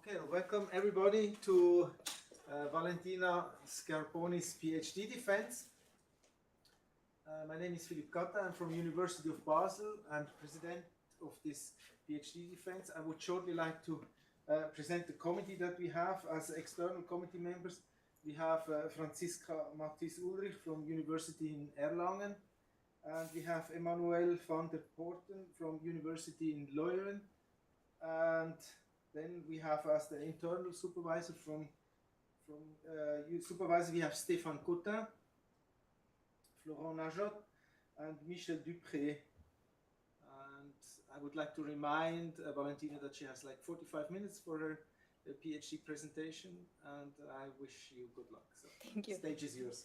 Okay, welcome everybody to Valentina Scarponi's PhD defense. My name is Philipp Katta. I'm from University of Basel. I'm president of this PhD defense. I would shortly like to present the committee that we have as external committee members. We have Franziska Mathis-Ulrich from University in Erlangen, and we have Emmanuel van der Poorten from University in Leuven, and then we have as the internal supervisor from supervisor, we have Stéphane Cotin, Florent Najot, and Michel Dupré. And I would like to remind Valentina that she has like 45 minutes for her PhD presentation, and I wish you good luck. So Thank you. The stage is yours.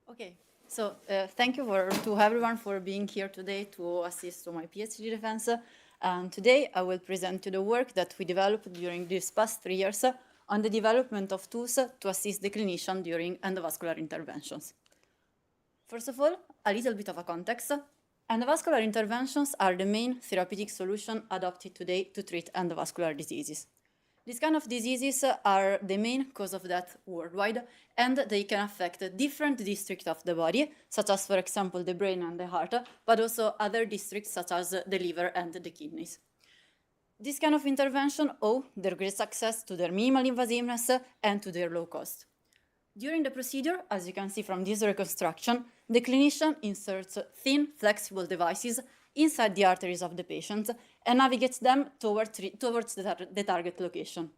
Okay, so thank you to everyone for being here today to assist to my PhD defense. And today I will present you the work that we developed during these past 3 years on the development of tools to assist the clinician during endovascular interventions. First of all, a little bit of a context. Endovascular interventions are the main therapeutic solution adopted today to treat endovascular diseases. These kind of diseases are the main cause of death worldwide, and they can affect different districts of the body, such as, for example, the brain and the heart, but also other districts such as the liver and the kidneys. This kind of intervention owe their great success to their minimal invasiveness and to their low cost. During the procedure, as you can see from this reconstruction, the clinician inserts thin, flexible devices inside the arteries of the patient and navigates them towards the target location.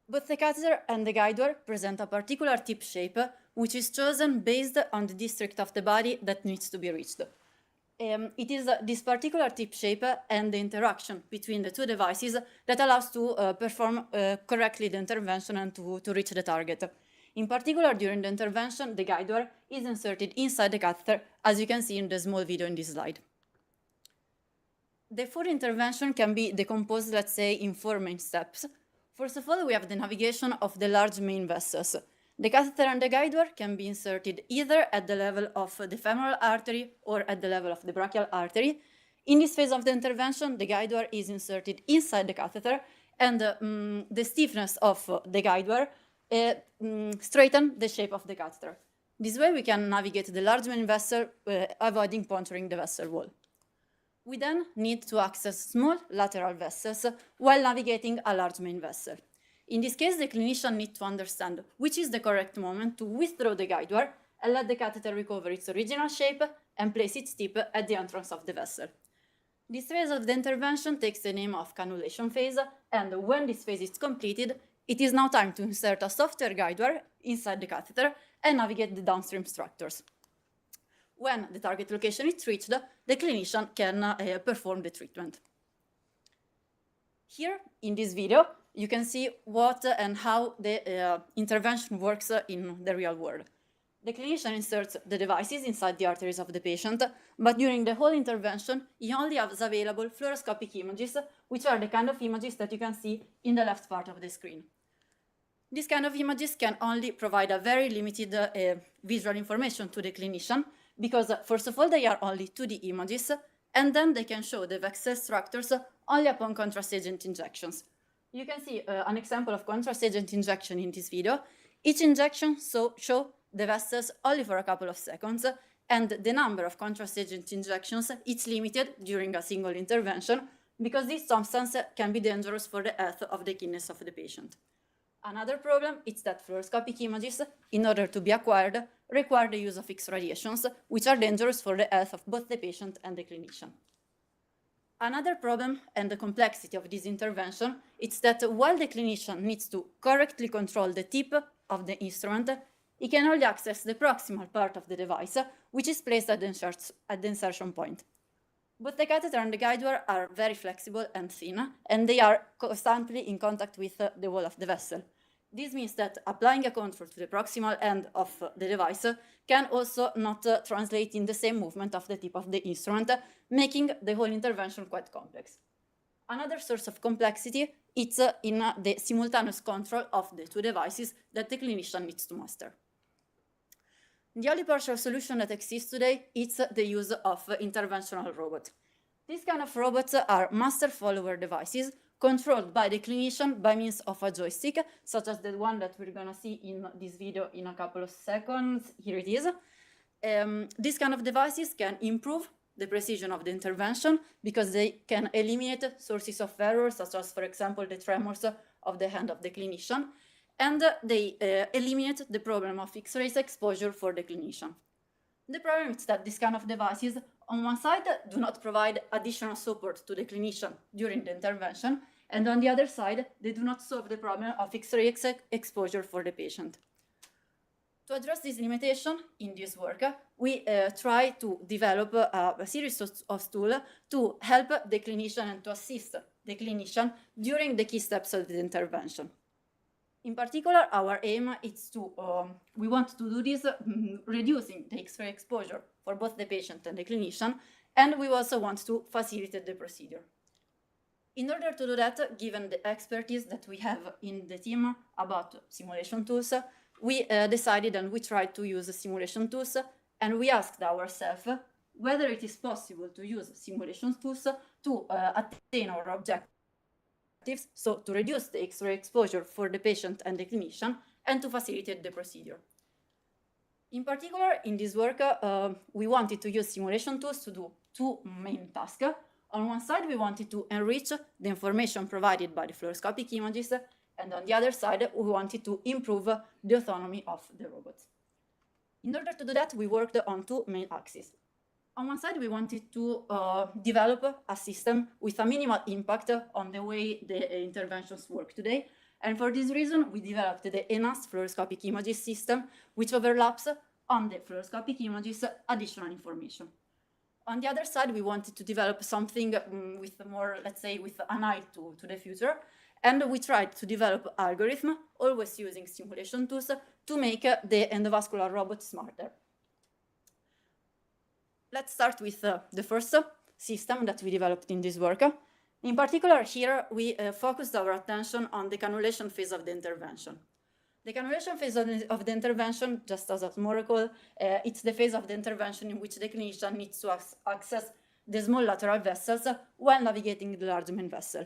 Both the catheter and the guide wire present a particular tip shape, which is chosen based on the district of the body that needs to be reached. It is this particular tip shape and the interaction between the two devices that allows to perform correctly the intervention and to reach the target. In particular, during the intervention, the guide wire is inserted inside the catheter, as you can see in the small video in this slide. The full intervention can be decomposed, let's say, in 4 main steps. First of all, we have the navigation of the large main vessels. The catheter and the guide wire can be inserted either at the level of the femoral artery or at the level of the brachial artery. In this phase of the intervention, the guide wire is inserted inside the catheter, and the stiffness of the guide wire straighten the shape of the catheter. This way we can navigate the large main vessel, avoiding puncturing the vessel wall. We then need to access small lateral vessels while navigating a large main vessel. In this case, the clinician needs to understand which is the correct moment to withdraw the guide wire and let the catheter recover its original shape and place its tip at the entrance of the vessel. This phase of the intervention takes the name of cannulation phase, and when this phase is completed, it is now time to insert a softer guide wire inside the catheter and navigate the downstream structures. When the target location is reached, the clinician can perform the treatment. Here, in this video, you can see what and how the intervention works in the real world. The clinician inserts the devices inside the arteries of the patient, but during the whole intervention, he only has available fluoroscopic images, which are the kind of images that you can see in the left part of the screen. These kind of images can only provide a very limited visual information to the clinician, because first of all, they are only 2D images, and then they can show the vessel structures only upon contrast agent injections. You can see an example of contrast agent injection in this video. Each injection shows the vessels only for a couple of seconds, and the number of contrast agent injections is limited during a single intervention, because this substance can be dangerous for the health of the kidneys of the patient. Another problem is that fluoroscopic images, in order to be acquired, require the use of X radiations, which are dangerous for the health of both the patient and the clinician. Another problem and the complexity of this intervention is that while the clinician needs to correctly control the tip of the instrument, he can only access the proximal part of the device, which is placed at the insertion point. Both the catheter and the guide wire are very flexible and thin, and they are constantly in contact with the wall of the vessel. This means that applying a control to the proximal end of the device can also not translate in the same movement of the tip of the instrument, making the whole intervention quite complex. Another source of complexity is in the simultaneous control of the two devices that the clinician needs to master. The only partial solution that exists today is the use of interventional robots. These kind of robots are master-follower devices controlled by the clinician by means of a joystick, such as the one that we're going to see in this video in a couple of seconds. Here it is. These kind of devices can improve the precision of the intervention because they can eliminate sources of error, such as, for example, the tremors of the hand of the clinician, and they eliminate the problem of X-rays exposure for the clinician. The problem is that these kind of devices, on one side, do not provide additional support to the clinician during the intervention, and on the other side, they do not solve the problem of X-ray exposure for the patient. To address this limitation in this work, we try to develop a series of tools to help the clinician and to assist the clinician during the key steps of the intervention. In particular, our aim is to, we want to do this reducing the X-ray exposure for both the patient and the clinician, and we also want to facilitate the procedure. In order to do that, given the expertise that we have in the team about simulation tools, we decided and we tried to use simulation tools, and we asked ourselves whether it is possible to use simulation tools to attain our objectives, so to reduce the X-ray exposure for the patient and the clinician, and to facilitate the procedure. In particular, in this work, we wanted to use simulation tools to do two main tasks. On one side, we wanted to enrich the information provided by the fluoroscopic images, and on the other side, we wanted to improve the autonomy of the robots. In order to do that, we worked on two main axes. On one side, we wanted to develop a system with a minimal impact on the way the interventions work today. And for this reason, we developed the enhanced fluoroscopic images system, which overlaps on the fluoroscopic images additional information. On the other side, we wanted to develop something with more, let's say, with an eye to the future. And we tried to develop algorithms, always using simulation tools, to make the endovascular robot smarter. Let's start with the first system that we developed in this work. In particular, here we focused our attention on the cannulation phase of the intervention. The cannulation phase of the intervention, just as a small recall, it's the phase of the intervention in which the clinician needs to access the small lateral vessels while navigating the large main vessel.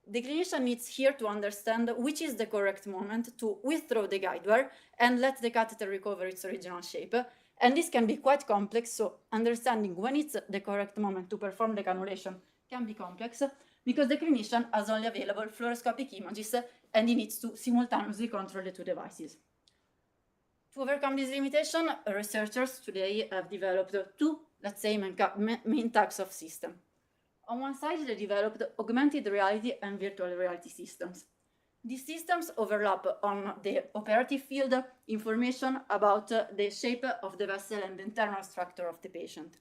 The clinician needs here to understand which is the correct moment to withdraw the guide wire and let the catheter recover its original shape. And this can be quite complex, so understanding when it's the correct moment to perform the cannulation can be complex because the clinician has only available fluoroscopic images and he needs to simultaneously control the two devices. To overcome this limitation, researchers today have developed two, let's say, main types of system. On one side, they developed augmented reality and virtual reality systems. These systems overlap on the operative field information about the shape of the vessel and the internal structure of the patient.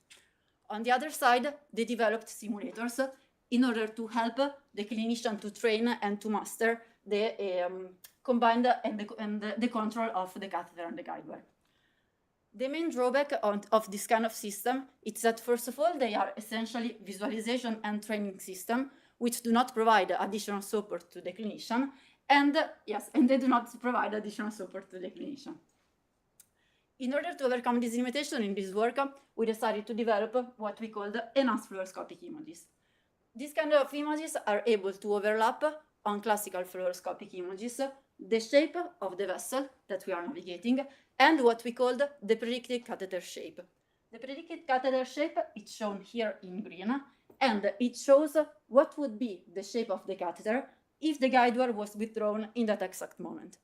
On the other side, they developed simulators in order to help the clinician to train and to master the combined and the control of the catheter and the guide wire. The main drawback of this kind of system is that, first of all, they are essentially visualization and training systems, which do not provide additional support to the clinician, and they do not provide additional support to the clinician. In order to overcome this limitation in this work, we decided to develop what we call the enhanced fluoroscopic images. These kind of images are able to overlap on classical fluoroscopic images the shape of the vessel that we are navigating and what we called the predicted catheter shape. The predicted catheter shape is shown here in green, and it shows what would be the shape of the catheter if the guide wire was withdrawn in that exact moment.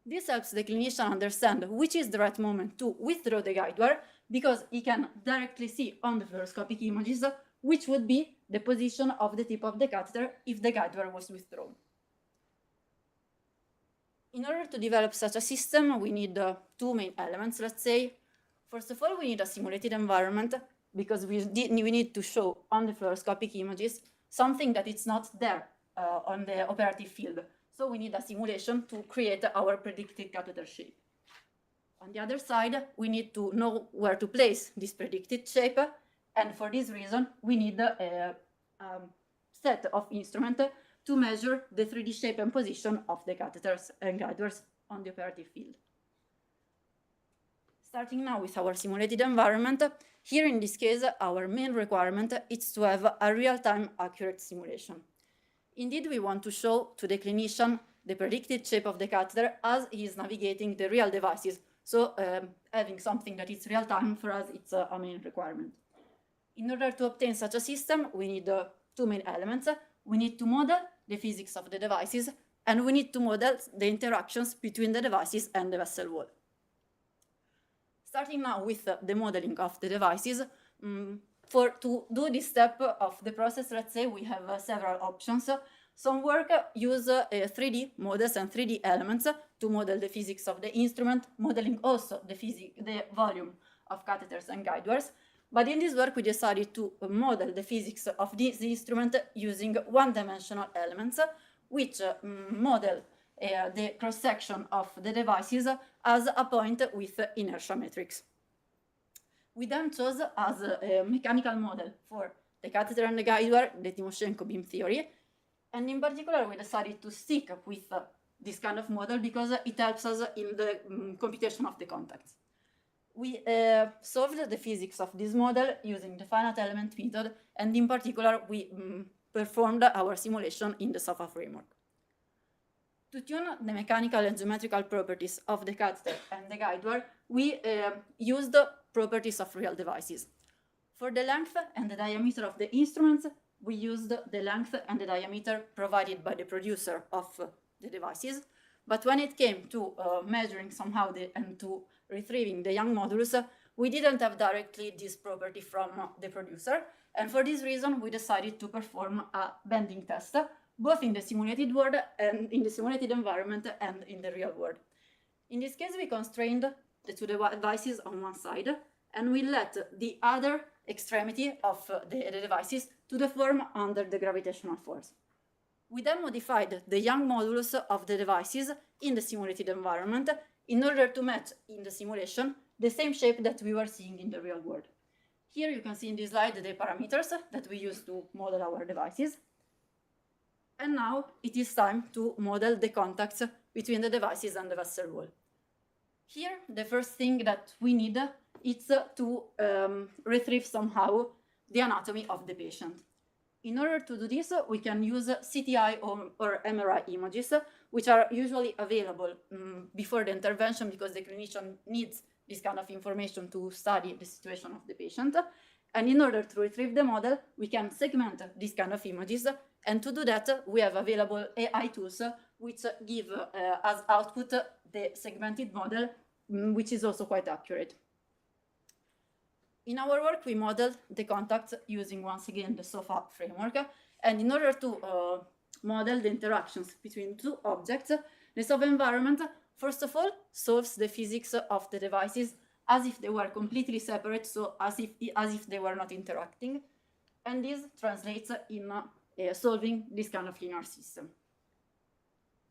This helps the clinician understand which is the right moment to withdraw the guide wire because he can directly see on the fluoroscopic images which would be the position of the tip of the catheter if the guide wire was withdrawn. In order to develop such a system, we need two main elements, let's say. First of all, we need a simulated environment because we need to show on the fluoroscopic images something that is not there on the operative field. So we need a simulation to create our predicted catheter shape. On the other side, we need to know where to place this predicted shape, and for this reason, we need a set of instruments to measure the 3D shape and position of the catheters and guide wires on the operative field. Starting now with our simulated environment, here in this case, our main requirement is to have a real-time accurate simulation. Indeed, we want to show to the clinician the predicted shape of the catheter as he is navigating the real devices. So having something that is real-time for us, it's a main requirement. In order to obtain such a system, we need two main elements. We need to model the physics of the devices, and we need to model the interactions between the devices and the vessel wall. Starting now with the modeling of the devices, to do this step of the process, let's say we have several options. Some work use 3D models and 3D elements to model the physics of the instrument, modeling also the volume of catheters and guide wires. But in this work, we decided to model the physics of this instrument using one-dimensional elements, which model the cross-section of the devices as a point with inertia metrics. We then chose as a mechanical model for the catheter and the guide wire the Timoshenko beam theory, and in particular we decided to stick with this kind of model because it helps us in the computation of the contacts. We solved the physics of this model using the finite element method, and in particular we performed our simulation in the SOFA framework. To tune the mechanical and geometrical properties of the catheter and the guide wire, we used properties of real devices. For the length and the diameter of the instruments, we used the length and the diameter provided by the producer of the devices. But when it came to measuring somehow and to retrieving the young modulus, we didn't have directly this property from the producer. And for this reason, we decided to perform a bending test, both in the simulated world and in the simulated environment and in the real world. In this case, we constrained the two devices on one side, and we let the other extremity of the devices to deform under the gravitational force. We then modified the young modulus of the devices in the simulated environment in order to match in the simulation the same shape that we were seeing in the real world. Here you can see in this slide the parameters that we use to model our devices. And now it is time to model the contacts between the devices and the vessel wall. Here, the first thing that we need is to retrieve somehow the anatomy of the patient. In order to do this, we can use CTI or MRI images, which are usually available before the intervention because the clinician needs this kind of information to study the situation of the patient. And in order to retrieve the model, we can segment this kind of images. And to do that, we have available AI tools which give as output the segmented model, which is also quite accurate. In our work, we modeled the contacts using, once again, the SOFA framework. And in order to model the interactions between two objects, the SOFA environment, first of all, solves the physics of the devices as if they were completely separate, so as if they were not interacting. And this translates in solving this kind of linear system.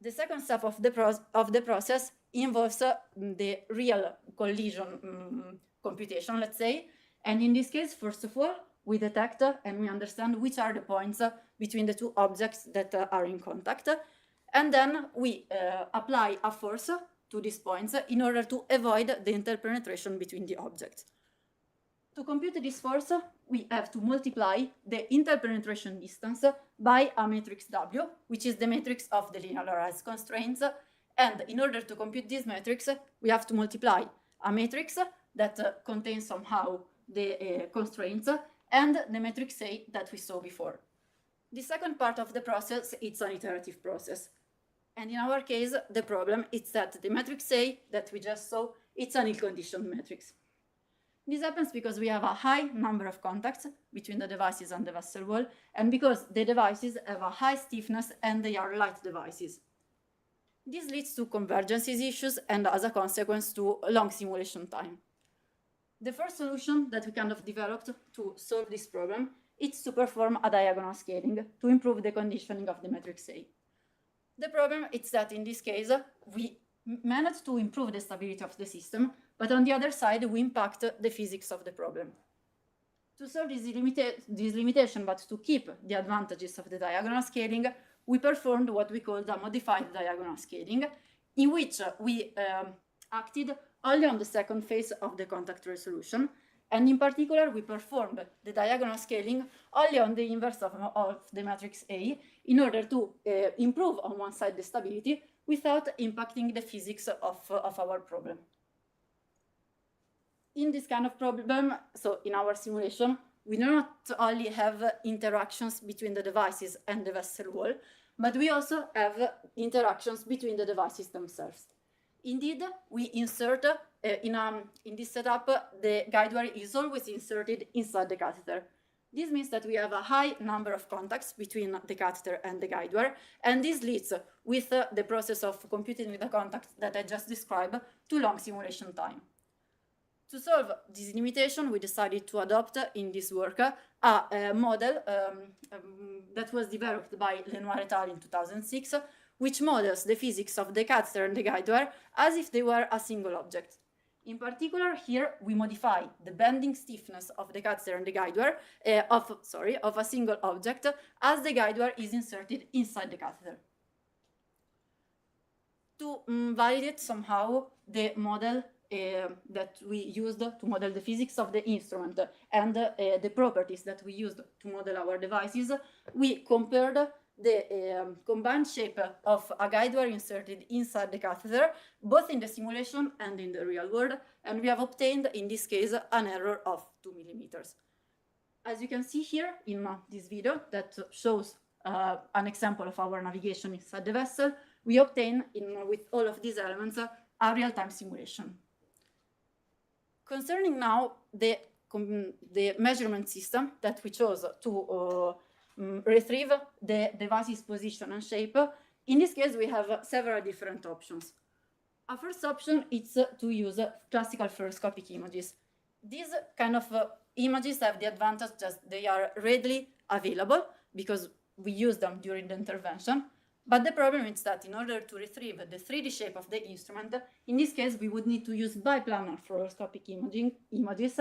The second step of the process involves the real collision computation, let's say. And in this case, first of all, we detect and we understand which are the points between the two objects that are in contact. And then we apply a force to these points in order to avoid the interpenetration between the objects. To compute this force, we have to multiply the interpenetration distance by a matrix W, which is the matrix of the linearized constraints. And in order to compute this matrix, we have to multiply a matrix that contains somehow the constraints and the matrix A that we saw before. The second part of the process is an iterative process. And in our case, the problem is that the matrix A that we just saw, it's an ill-conditioned matrix. This happens because we have a high number of contacts between the devices and the vessel wall, and because the devices have a high stiffness and they are light devices. This leads to convergences issues and, as a consequence, to a long simulation time. The first solution that we kind of developed to solve this problem is to perform a diagonal scaling to improve the conditioning of the matrix A. The problem is that in this case, we managed to improve the stability of the system, but on the other side, we impact the physics of the problem. To solve this limitation, but to keep the advantages of the diagonal scaling, we performed what we called a modified diagonal scaling, in which we acted only on the second phase of the contact resolution, and in particular, we performed the diagonal scaling only on the inverse of the matrix A in order to improve on one side the stability without impacting the physics of our problem. In this kind of problem, so in our simulation, we not only have interactions between the devices and the vessel wall, but we also have interactions between the devices themselves. Indeed, we insert, in this setup, the guide wire is always inserted inside the catheter. This means that we have a high number of contacts between the catheter and the guide wire, and this leads, with the process of computing the contacts that I just described, to long simulation time. To solve this limitation, we decided to adopt in this work a model that was developed by Lenoir et al. In 2006, which models the physics of the catheter and the guide wire as if they were a single object. In particular, here we modify the bending stiffness of the catheter and the guide wire of a single object as the guide wire is inserted inside the catheter. To validate somehow the model that we used to model the physics of the instrument and the properties that we used to model our devices, we compared the combined shape of a guide wire inserted inside the catheter, both in the simulation and in the real world, and we have obtained, in this case, an error of 2 millimeters. As you can see here in this video that shows an example of our navigation inside the vessel, we obtain, with all of these elements, a real-time simulation. Concerning now the measurement system that we chose to retrieve the device's position and shape, in this case we have several different options. Our first option is to use classical fluoroscopic images. These kind of images have the advantage that they are readily available because we use them during the intervention. But the problem is that in order to retrieve the 3D shape of the instrument, in this case, we would need to use biplanar fluoroscopic images,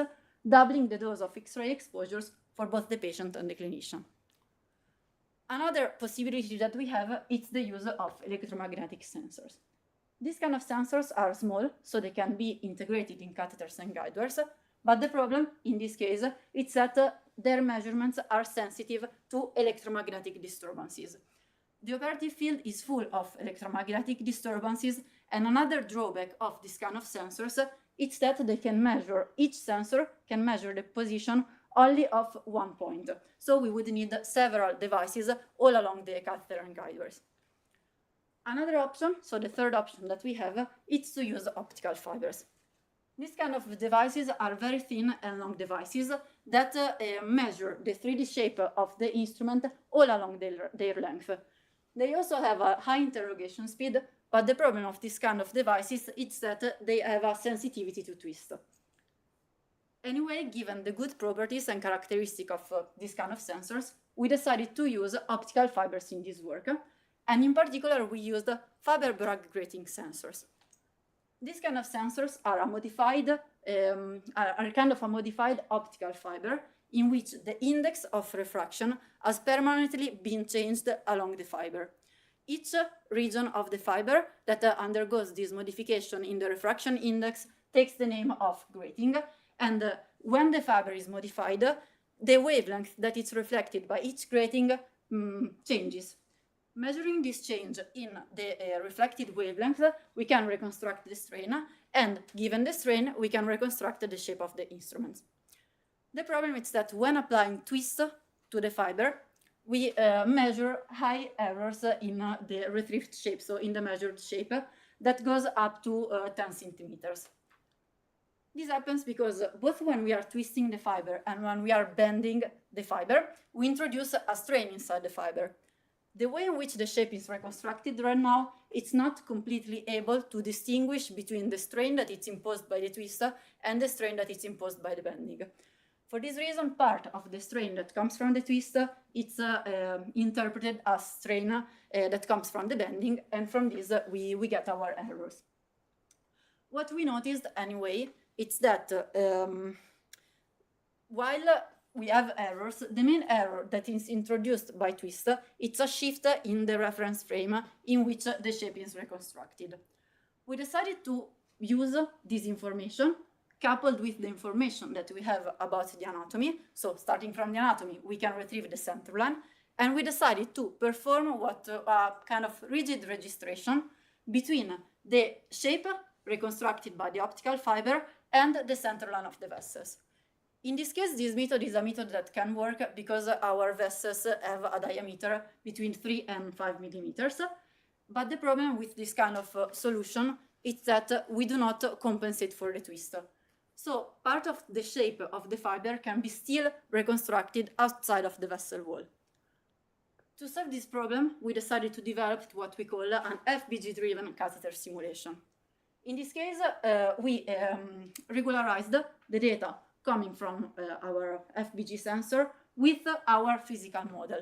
doubling the dose of X-ray exposures for both the patient and the clinician. Another possibility that we have is the use of electromagnetic sensors. These kind of sensors are small, so they can be integrated in catheters and guide wires, but the problem in this case is that their measurements are sensitive to electromagnetic disturbances. The operative field is full of electromagnetic disturbances, and another drawback of this kind of sensors is that they can measure, each sensor can measure the position only of one point. So we would need several devices all along the catheter and guide wires. Another option, so the third option that we have, is to use optical fibers. These kind of devices are very thin and long devices that measure the 3D shape of the instrument all along their length. They also have a high interrogation speed, but the problem of this kind of devices is that they have a sensitivity to twist. Anyway, given the good properties and characteristics of this kind of sensors, we decided to use optical fibers in this work, and in particular we used fiber-Bragg grating sensors. These kind of sensors are a modified, kind of a modified optical fiber in which the index of refraction has permanently been changed along the fiber. Each region of the fiber that undergoes this modification in the refraction index takes the name of grating, and when the fiber is modified, the wavelength that is reflected by each grating changes. Measuring this change in the reflected wavelength, we can reconstruct the strain, and given the strain, we can reconstruct the shape of the instrument. The problem is that when applying twist to the fiber, we measure high errors in the retrieved shape, so in the measured shape, that goes up to 10 centimeters. This happens because both when we are twisting the fiber and when we are bending the fiber, we introduce a strain inside the fiber. The way in which the shape is reconstructed right now, it's not completely able to distinguish between the strain that is imposed by the twist and the strain that is imposed by the bending. For this reason, part of the strain that comes from the twist, it's interpreted as strain that comes from the bending, and from this we get our errors. What we noticed anyway, it's that while we have errors, the main error that is introduced by twist, it's a shift in the reference frame in which the shape is reconstructed. We decided to use this information coupled with the information that we have about the anatomy. So starting from the anatomy, we can retrieve the center line, and we decided to perform what a kind of rigid registration between the shape reconstructed by the optical fiber and the center line of the vessels. In this case, this method is a method that can work because our vessels have a diameter between 3 and 5 millimeters. But the problem with this kind of solution is that we do not compensate for the twist. So part of the shape of the fiber can be still reconstructed outside of the vessel wall. To solve this problem, we decided to develop what we call an FBG-driven catheter simulation. In this case, we regularized the data coming from our FBG sensor with our physical model.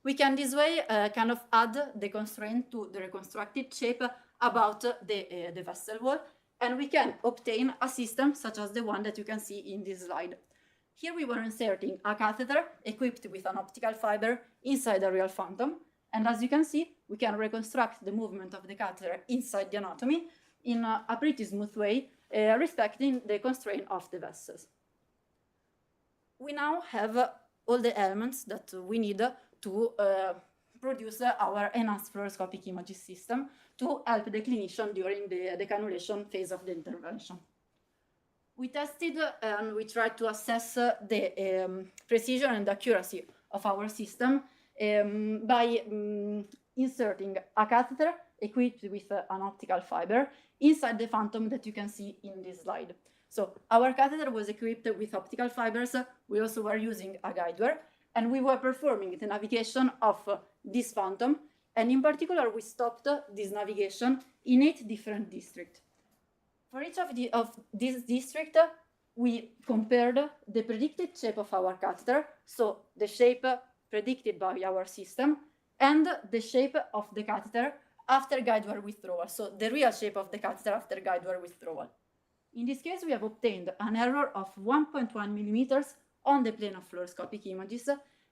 We can this way kind of add the constraint to the reconstructed shape about the vessel wall, and we can obtain a system such as the one that you can see in this slide. Here we were inserting a catheter equipped with an optical fiber inside a real phantom, and as you can see, we can reconstruct the movement of the catheter inside the anatomy in a pretty smooth way, respecting the constraint of the vessels. We now have all the elements that we need to produce our enhanced fluoroscopic imaging system to help the clinician during the cannulation phase of the intervention. We tested and we tried to assess the precision and accuracy of our system by inserting a catheter equipped with an optical fiber inside the phantom that you can see in this slide. So our catheter was equipped with optical fibers. We also were using a guide wire, and we were performing the navigation of this phantom. And in particular, we stopped this navigation in 8 different districts. For each of these districts, we compared the predicted shape of our catheter, so the shape predicted by our system, and the shape of the catheter after guide wire withdrawal, so the real shape of the catheter after guide wire withdrawal. In this case, we have obtained an error of 1.1 millimeters on the plane of fluoroscopic images,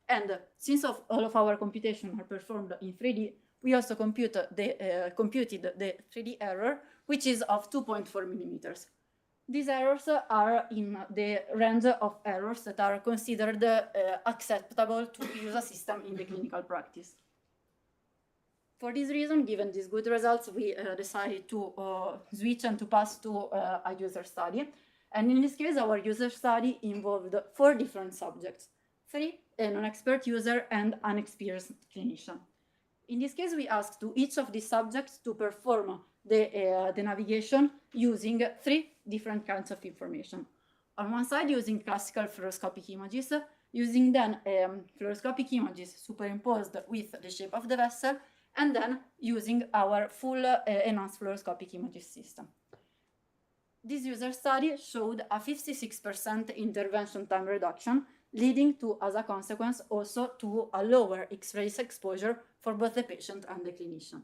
and since all of our computations are performed in 3D, we also computed the 3D error, which is of 2.4 millimeters. These errors are in the range of errors that are considered acceptable to use a system in the clinical practice. For this reason, given these good results, we decided to switch and to pass to a user study. And in this case, our user study involved 4 different subjects, 3 a non-expert user and an experienced clinician. In this case, we asked to each of these subjects to perform the navigation using 3 different kinds of information. On one side, using classical fluoroscopic images, using then fluoroscopic images superimposed with the shape of the vessel, and then using our full enhanced fluoroscopic imaging system. This user study showed a 56% intervention time reduction, leading to, as a consequence, also to a lower X-rays exposure for both the patient and the clinician.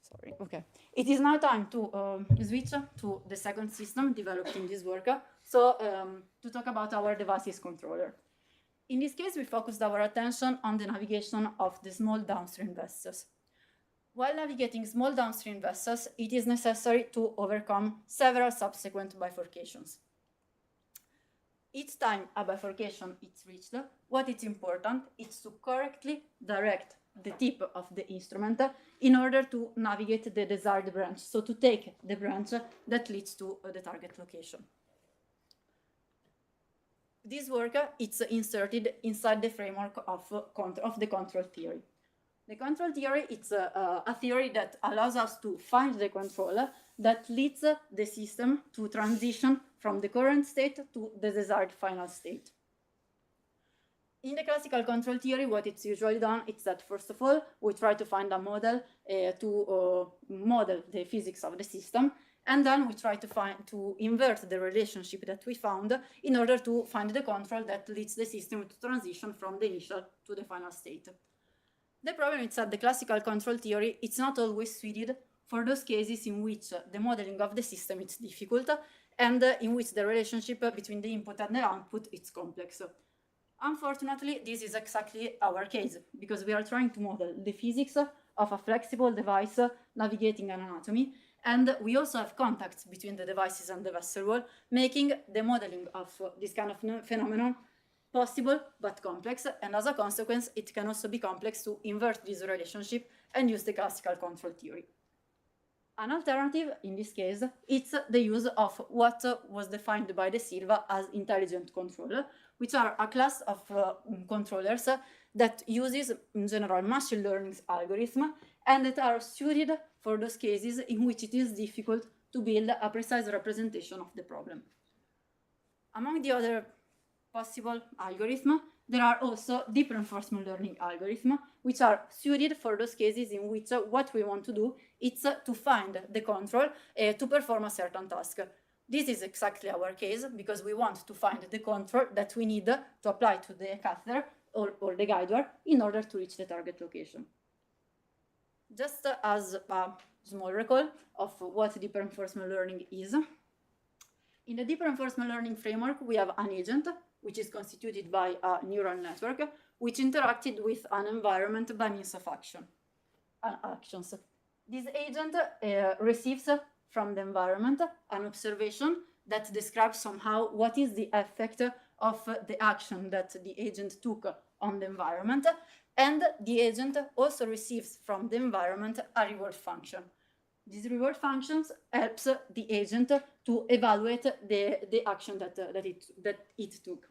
Sorry, okay. It is now time to switch to the second system developed in this work, to talk about our devices controller. In this case, we focused our attention on the navigation of the small downstream vessels. While navigating small downstream vessels, it is necessary to overcome several subsequent bifurcations. Each time a bifurcation is reached, what is important is to correctly direct the tip of the instrument in order to navigate the desired branch, so to take the branch that leads to the target location. This work is inserted inside the framework of the control theory. The control theory is a theory that allows us to find the control that leads the system to transition from the current state to the desired final state. In the classical control theory, what it's usually done is that, first of all, we try to find a model to model the physics of the system, and then we try to invert the relationship that we found in order to find the control that leads the system to transition from the initial to the final state. The problem is that the classical control theory is not always suited for those cases in which the modeling of the system is difficult and in which the relationship between the input and the output is complex. Unfortunately, this is exactly our case, because we are trying to model the physics of a flexible device navigating an anatomy, And we also have contacts between the devices and the vessel wall, making the modeling of this kind of phenomenon possible but complex, and as a consequence, it can also be complex to invert this relationship and use the classical control theory. An alternative, in this case, it's the use of what was defined by De Silva as intelligent control, which are a class of controllers that uses, in general, machine learning algorithms and that are suited for those cases in which it is difficult to build a precise representation of the problem. Among the other possible algorithms, there are also deep reinforcement learning algorithms, which are suited for those cases in which what we want to do is to find the control to perform a certain task. This is exactly our case, because we want to find the control that we need to apply to the catheter or the guide wire in order to reach the target location. Just as a small recall of what deep reinforcement learning is, in the deep reinforcement learning framework, we have an agent, which is constituted by a neural network, which interacted with an environment by means of actions. This agent receives from the environment an observation that describes somehow what is the effect of the action that the agent took on the environment, and the agent also receives from the environment a reward function. These reward functions helps the agent to evaluate the action that it took.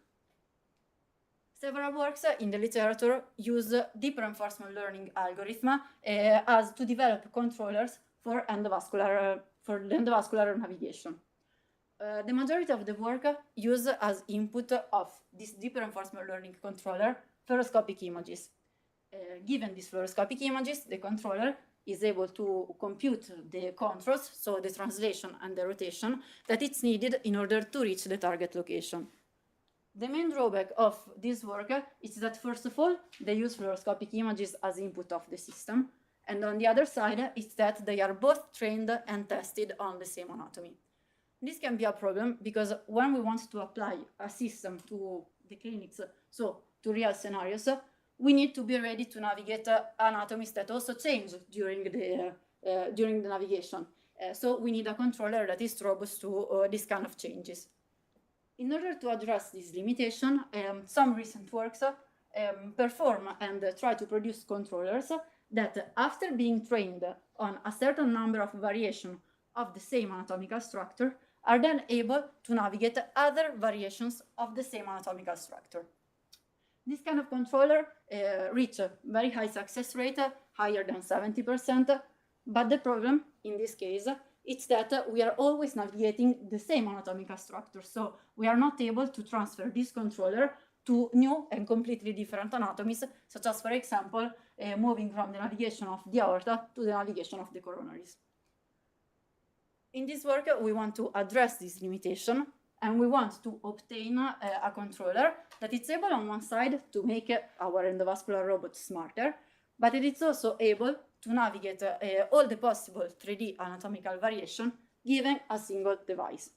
Several works in the literature use deep reinforcement learning algorithm as to develop controllers for the endovascular navigation. The majority of the work use as input of this deep reinforcement learning controller fluoroscopic images. Given these fluoroscopic images, the controller is able to compute the controls, so the translation and the rotation, that it's needed in order to reach the target location. The main drawback of this work is that, first of all, they use fluoroscopic images as input of the system, and on the other side, it's that they are both trained and tested on the same anatomy. This can be a problem because when we want to apply a system to the clinics, so to real scenarios, we need to be ready to navigate anatomies that also change during the navigation. So we need a controller that is robust to this kind of changes. In order to address this limitation, some recent works perform and try to produce controllers that, after being trained on a certain number of variations of the same anatomical structure, are then able to navigate other variations of the same anatomical structure. This kind of controller reach a very high success rate, higher than 70%, but the problem in this case is that we are always navigating the same anatomical structure, so we are not able to transfer this controller to new and completely different anatomies, such as, for example, moving from the navigation of the aorta to the navigation of the coronaries. In this work, we want to address this limitation, and we want to obtain a controller that is able, on one side, to make our endovascular robot smarter, but it is also able to navigate all the possible 3D anatomical variation given a single device.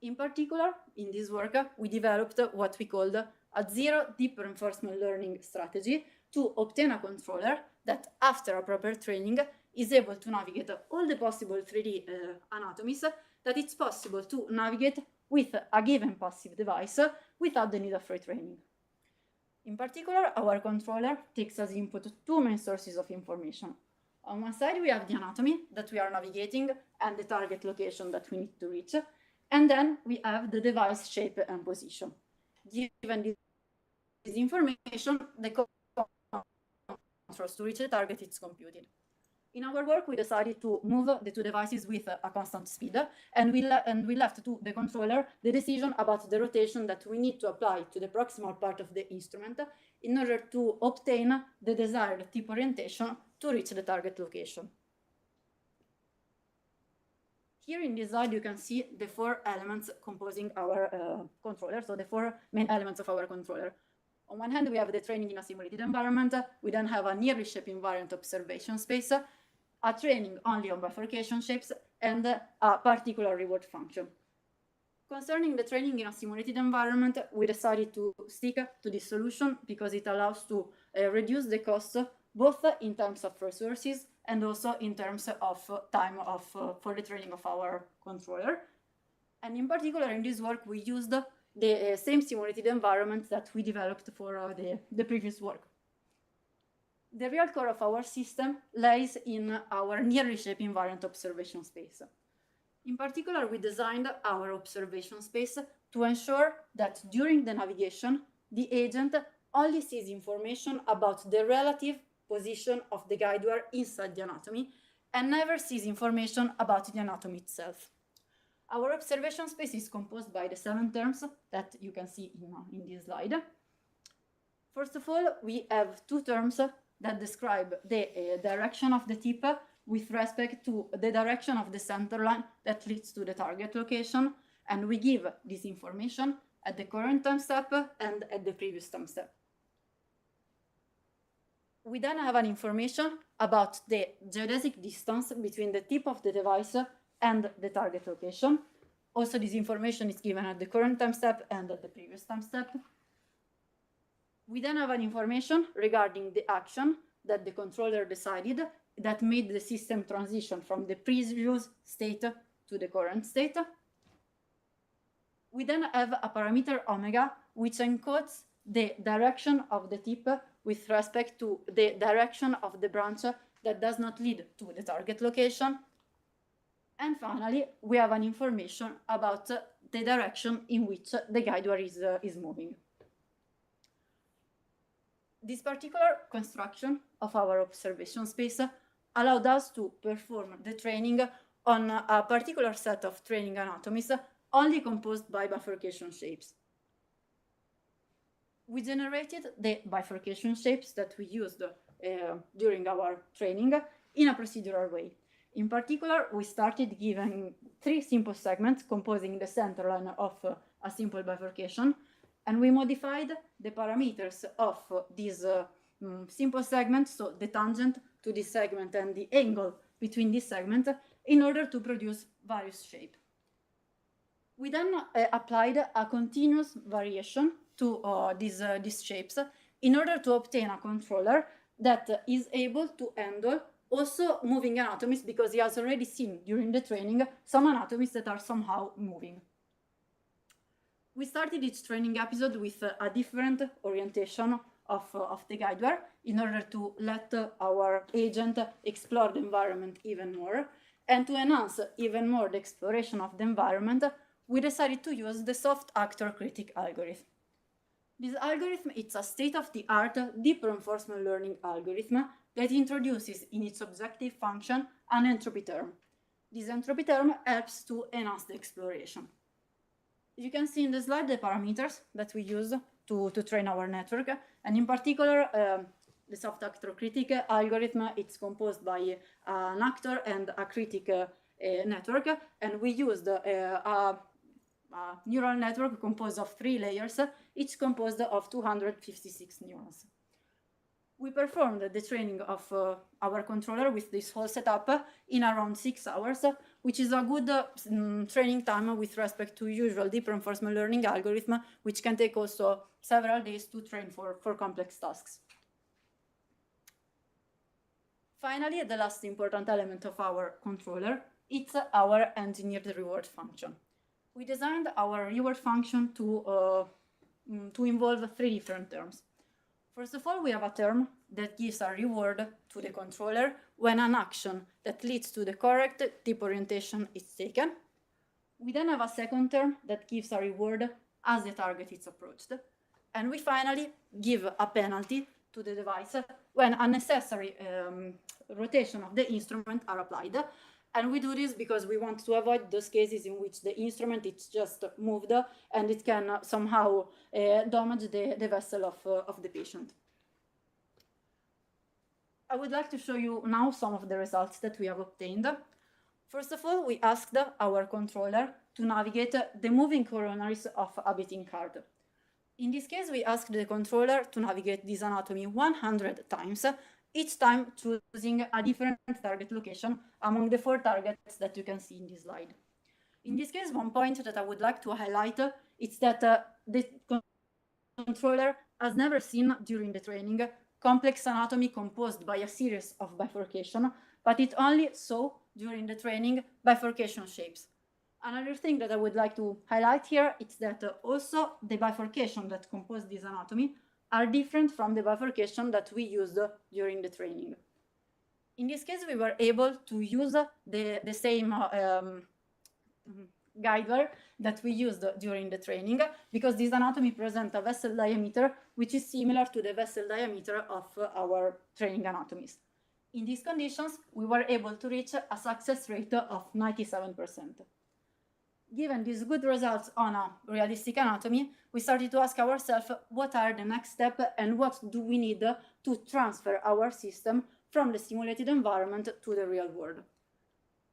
In particular, in this work, we developed what we called a zero deep reinforcement learning strategy to obtain a controller that, after a proper training, is able to navigate all the possible 3D anatomies that it's possible to navigate with a given passive device without the need of retraining. In particular, our controller takes as input two main sources of information. On one side, we have the anatomy that we are navigating and the target location that we need to reach, and then we have the device shape and position. Given this information, the controls to reach the target is computed. In our work, we decided to move the two devices with a constant speed, and we left to the controller the decision about the rotation that we need to apply to the proximal part of the instrument in order to obtain the desired tip orientation to reach the target location. Here in this slide, you can see the four elements composing our controller, so the four main elements of our controller. On one hand, we have the training in a simulated environment. We then have a nearly shape invariant observation space, a training only on bifurcation shapes, and a particular reward function. Concerning the training in a simulated environment, we decided to stick to this solution because it allows to reduce the cost both in terms of resources and also in terms of time for the training of our controller. And in particular, in this work, we used the same simulated environment that we developed for the previous work. The real core of our system lies in our nearly shape invariant observation space. In particular, we designed our observation space to ensure that during the navigation, the agent only sees information about the relative position of the guide wire inside the anatomy and never sees information about the anatomy itself. Our observation space is composed by the 7 terms that you can see in this slide. First of all, we have 2 terms that describe the direction of the tip with respect to the direction of the center line that leads to the target location, and we give this information at the current time step and at the previous time step. We then have an information about the geodesic distance between the tip of the device and the target location. Also, this information is given at the current time step and at the previous time step. We then have an information regarding the action that the controller decided that made the system transition from the previous state to the current state. We then have a parameter omega, which encodes the direction of the tip with respect to the direction of the branch that does not lead to the target location. And finally, we have an information about the direction in which the guide wire is moving. This particular construction of our observation space allowed us to perform the training on a particular set of training anatomies only composed by bifurcation shapes. We generated the bifurcation shapes that we used during our training in a procedural way. In particular, we started giving 3 simple segments composing the center line of a simple bifurcation, and we modified the parameters of these simple segments, so the tangent to this segment and the angle between this segment, in order to produce various shapes. We then applied a continuous variation to these shapes in order to obtain a controller that is able to handle also moving anatomies, because he has already seen during the training some anatomies that are somehow moving. We started each training episode with a different orientation of the guide wire in order to let our agent explore the environment even more. And to enhance even more the exploration of the environment, we decided to use the soft actor critic algorithm. This algorithm is a state-of-the-art deep reinforcement learning algorithm that introduces in its objective function an entropy term. This entropy term helps to enhance the exploration. You can see in the slide the parameters that we use to train our network, and in particular, the soft actor critic algorithm, it's composed by an actor and a critic network, and we used a neural network composed of 3 layers, each composed of 256 neurons. We performed the training of our controller with this whole setup in around 6 hours, which is a good training time with respect to usual deep reinforcement learning algorithm, which can take also several days to train for complex tasks. Finally, the last important element of our controller, it's our engineered reward function. We designed our reward function to involve 3 different terms. First of all, we have a term that gives a reward to the controller when an action that leads to the correct tip orientation is taken. We then have a second term that gives a reward as the target is approached. And we finally give a penalty to the device when unnecessary rotation of the instrument are applied. And we do this because we want to avoid those cases in which the instrument is just moved and it can somehow damage the vessel of the patient. I would like to show you now some of the results that we have obtained. First of all, we asked our controller to navigate the moving coronaries of a beating heart. In this case, we asked the controller to navigate this anatomy 100 times, each time choosing a different target location among the 4 targets that you can see in this slide. In this case, one point that I would like to highlight is that the controller has never seen during the training complex anatomy composed by a series of bifurcation, but it only saw during the training bifurcation shapes. Another thing that I would like to highlight here is that also the bifurcation that compose this anatomy are different from the bifurcation that we used during the training. In this case, we were able to use the same guide wire that we used during the training, because this anatomy presents a vessel diameter which is similar to the vessel diameter of our training anatomies. In these conditions, we were able to reach a success rate of 97%. Given these good results on a realistic anatomy, we started to ask ourselves what are the next steps and what do we need to transfer our system from the simulated environment to the real world.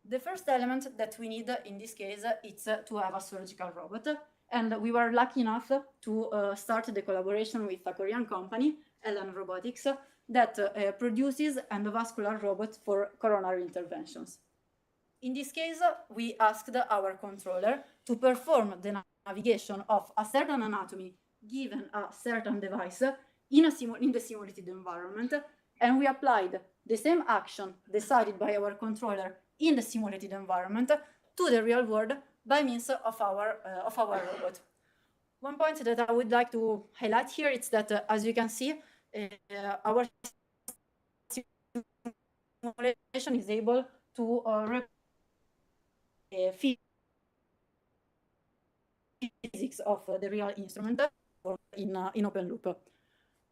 The first element that we need in this case is to have a surgical robot, and we were lucky enough to start the collaboration with a Korean company, LN Robotics, that produces endovascular robots for coronary interventions. In this case, we asked our controller to perform the navigation of a certain anatomy given a certain device in the simulated environment, and we applied the same action decided by our controller in the simulated environment to the real world by means of our robot. One point that I would like to highlight here is that, as you can see, our simulation is able to physics of the real instrument in open loop.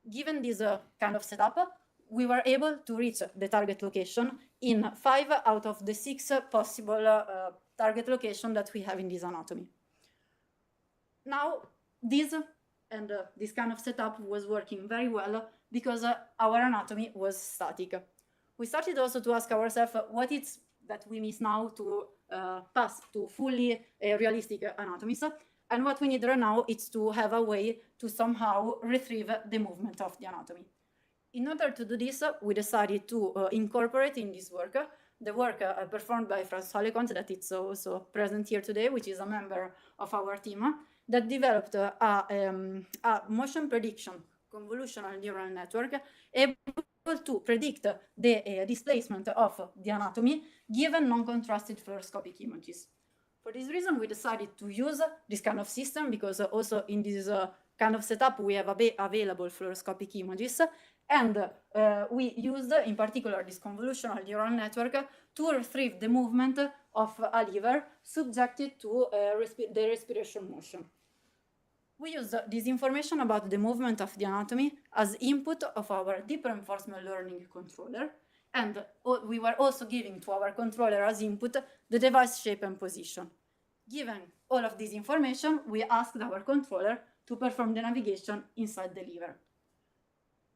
Given this kind of setup, we were able to reach the target location in 5 out of the 6 possible target locations that we have in this anatomy. Now, this kind of setup was working very well because our anatomy was static. We started also to ask ourselves what it's that we miss now to pass to fully realistic anatomies, and what we need right now is to have a way to somehow retrieve the movement of the anatomy. In order to do this, we decided to incorporate in this work the work performed by François Lecomte, that is also present here today, which is a member of our team, that developed a motion prediction convolutional neural network able to predict the displacement of the anatomy given non-contrasted fluoroscopic images. For this reason, we decided to use this kind of system because also in this kind of setup we have available fluoroscopic images, and we used in particular this convolutional neural network to retrieve the movement of a lever subjected to the respiration motion. We used this information about the movement of the anatomy as input of our deep reinforcement learning controller, and we were also giving to our controller as input the device shape and position. Given all of this information, we asked our controller to perform the navigation inside the lever.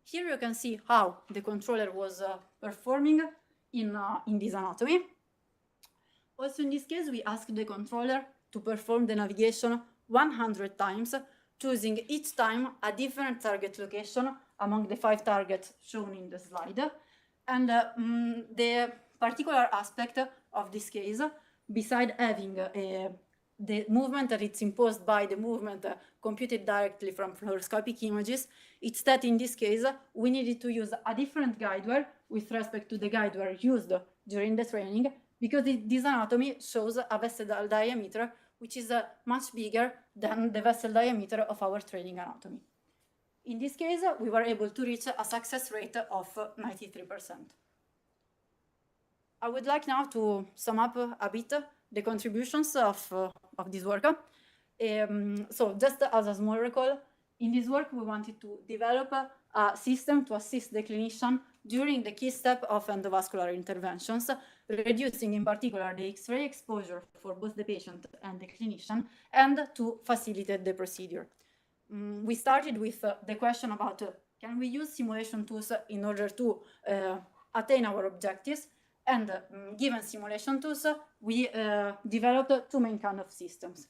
Here you can see how the controller was performing in this anatomy. Also in this case, we asked the controller to perform the navigation 100 times, choosing each time a different target location among the 5 targets shown in the slide. And the particular aspect of this case, besides having the movement that it's imposed by the movement computed directly from fluoroscopic images, it's that in this case we needed to use a different guide wire with respect to the guide wire used during the training, because this anatomy shows a vessel diameter which is much bigger than the vessel diameter of our training anatomy. In this case, we were able to reach a success rate of 93%. I would like now to sum up a bit the contributions of this work. So just as a small recall, in this work we wanted to develop a system to assist the clinician during the key step of endovascular interventions, reducing in particular the X-ray exposure for both the patient and the clinician, and to facilitate the procedure. We started with the question about can we use simulation tools in order to attain our objectives, and given simulation tools, we developed 2 main kind of systems.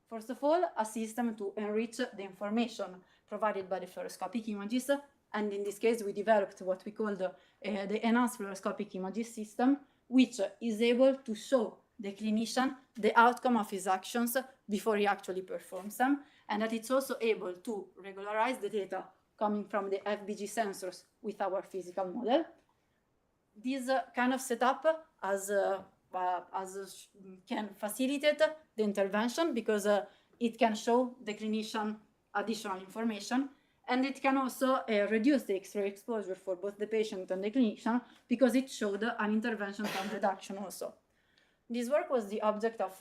First of all, a system to enrich the information provided by the fluoroscopic images, and in this case we developed what we call the enhanced fluoroscopic images system, which is able to show the clinician the outcome of his actions before he actually performs them, and that it's also able to regularize the data coming from the FBG sensors with our physical model. This kind of setup can facilitate the intervention because it can show the clinician additional information, and it can also reduce the X-ray exposure for both the patient and the clinician because it showed an intervention time reduction also. This work was the object of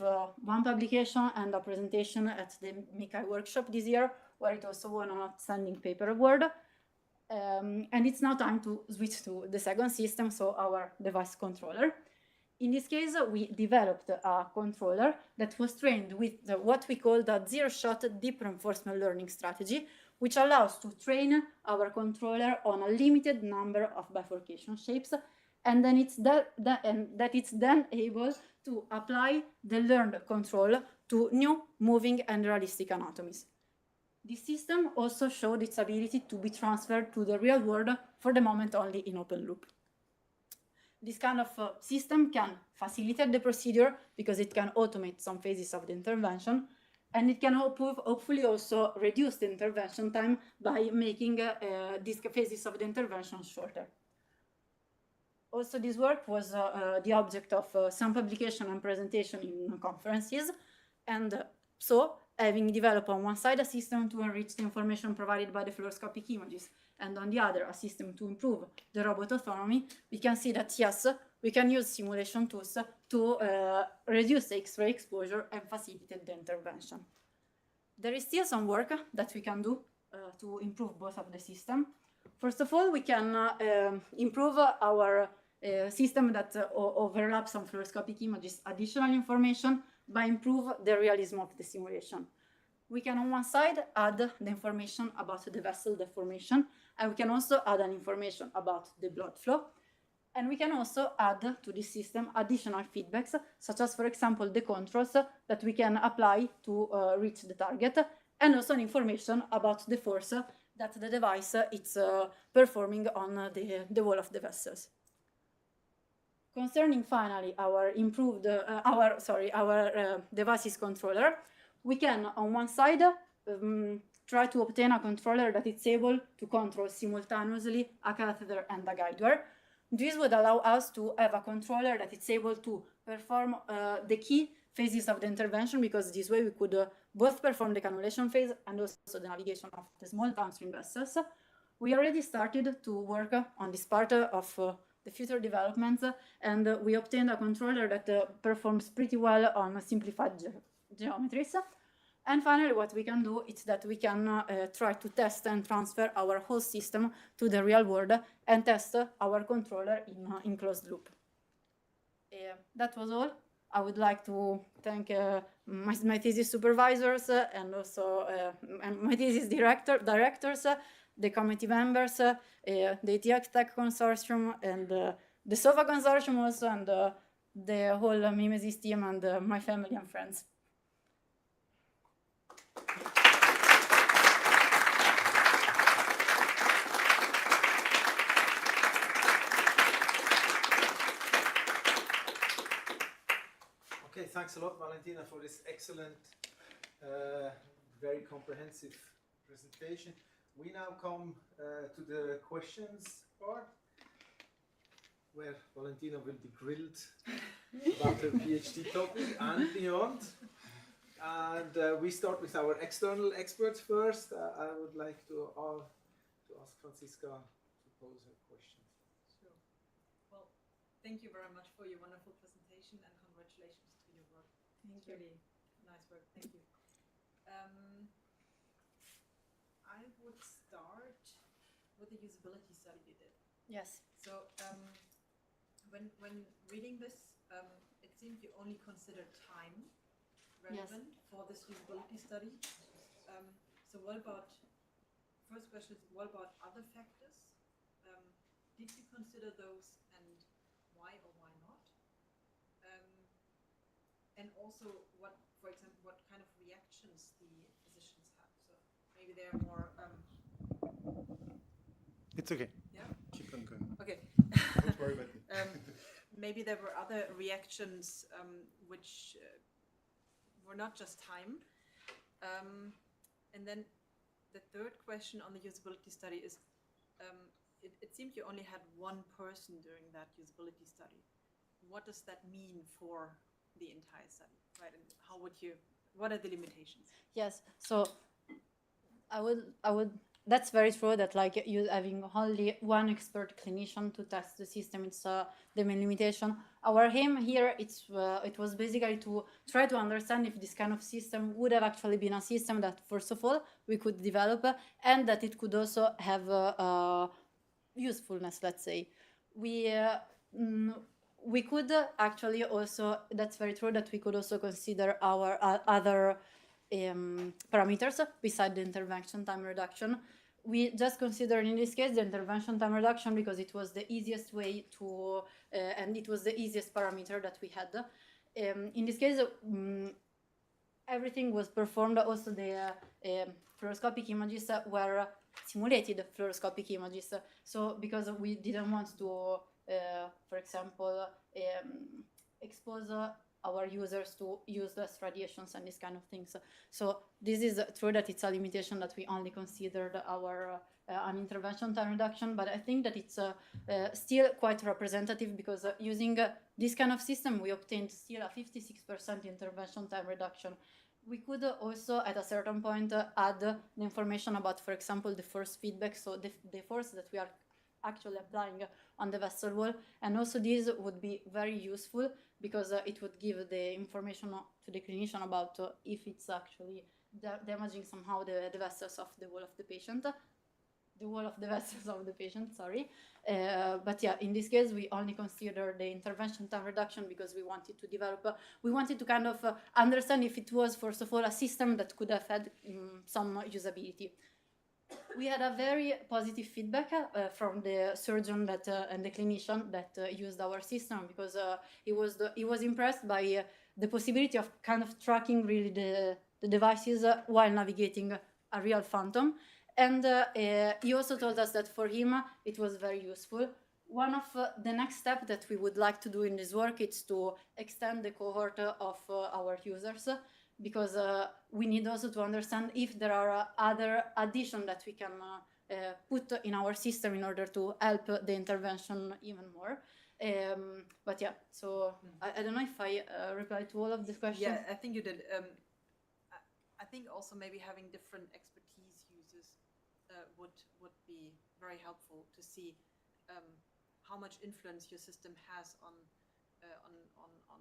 one publication and a presentation at the MICAI workshop this year, where it also won an outstanding paper award. And it's now time to switch to the second system, so our device controller. In this case, we developed a controller that was trained with what we call the zero-shot deep reinforcement learning strategy, which allows to train our controller on a limited number of bifurcation shapes, and then it's then able to apply the learned control to new moving and realistic anatomies. This system also showed its ability to be transferred to the real world, for the moment only in open loop. This kind of system can facilitate the procedure because it can automate some phases of the intervention, and it can hopefully also reduce the intervention time by making these phases of the intervention shorter. Also, this work was the object of some publication and presentation in conferences, and so having developed on one side a system to enrich the information provided by the fluoroscopic images, and on the other a system to improve the robot autonomy, we can see that yes, we can use simulation tools to reduce the X-ray exposure and facilitate the intervention. There is still some work that we can do to improve both of the system. First of all, we can improve our system that overlaps on fluoroscopic images additional information by improve the realism of the simulation. We can on one side add the information about the vessel deformation, and we can also add an information about the blood flow. And we can also add to this system additional feedbacks, such as, for example, the controls that we can apply to reach the target, and also information about the force that the device is performing on the wall of the vessels. Concerning finally our improved, our devices controller, we can on one side try to obtain a controller that is able to control simultaneously a catheter and a guide wire. This would allow us to have a controller that is able to perform the key phases of the intervention, because this way we could both perform the cannulation phase and also the navigation of the small downstream vessels. We already started to work on this part of the future developments, and we obtained a controller that performs pretty well on simplified geometries. And finally, what we can do is that we can try to test and transfer our whole system to the real world and test our controller in closed loop. That was all. I would like to thank my thesis supervisors and also my thesis directors, the committee members, the ETX Tech Consortium, and the SOFA Consortium also, and the whole Mimesis team, and my family and friends. Okay, thanks a lot, Valentina, for this excellent, very comprehensive presentation. We now come to the questions part, where Valentina will be grilled about her PhD topic and beyond. And we start with our external experts first. I would like to ask Franziska to pose her question. Sure. Well, thank you very much for your wonderful presentation, and congratulations to your work. It's really nice work. Thank you. I would start with the usability study you did. Yes. So when reading this, it seems you only consider time relevant for this usability study. So what about, first question is, what about other factors? Did you consider those, and why or why not? And also, what, for example, what kind of reactions the physicians have? So maybe they're more... It's okay. Yeah? Keep on going. Okay. Don't worry about it. Maybe there were other reactions which were not just time. And then the third question on the usability study is, it seemed you only had one person during that usability study. What does that mean for the entire study, right? And how would you? What are the limitations? Yes, so I would. That's very true. That like you having only one expert clinician to test the system, it's the main limitation. Our aim here, it was basically to try to understand if this kind of system would have actually been a system that, first of all, we could develop, and that it could also have usefulness. Let's say we could actually also. That's very true. That we could also consider our other parameters beside the intervention time reduction. We just considered in this case the intervention time reduction because it was the easiest way to, and it was the easiest parameter that we had. In this case, everything was performed. Also, the fluoroscopic images were simulated fluoroscopic images. So, because we didn't want to, for example, expose our users to useless radiations and these kind of things. So this is true that it's a limitation that we only considered our an intervention time reduction, but I think that it's still quite representative because using this kind of system, we obtained still a 56% intervention time reduction. We could also, at a certain point, add the information about, for example, the force feedback, so the force that we are actually applying on the vessel wall, and also this would be very useful because it would give the information to the clinician about if it's actually damaging somehow the vessels of the wall of the patient, the wall of the vessels of the patient, sorry. But yeah, in this case, we only consider the intervention time reduction because we wanted to develop, we wanted to kind of understand if it was, first of all, a system that could have had some usability. We had a very positive feedback from the surgeon that and the clinician that used our system because he was impressed by the possibility of kind of tracking really the devices while navigating a real phantom. And he also told us that for him it was very useful. One of the next steps that we would like to do in this work is to extend the cohort of our users, because we need also to understand if there are other additions that we can put in our system in order to help the intervention even more. But yeah, so I don't know if I replied to all of these questions. Yeah, I think you did. I think also maybe having different expertise users would be very helpful to see how much influence your system has on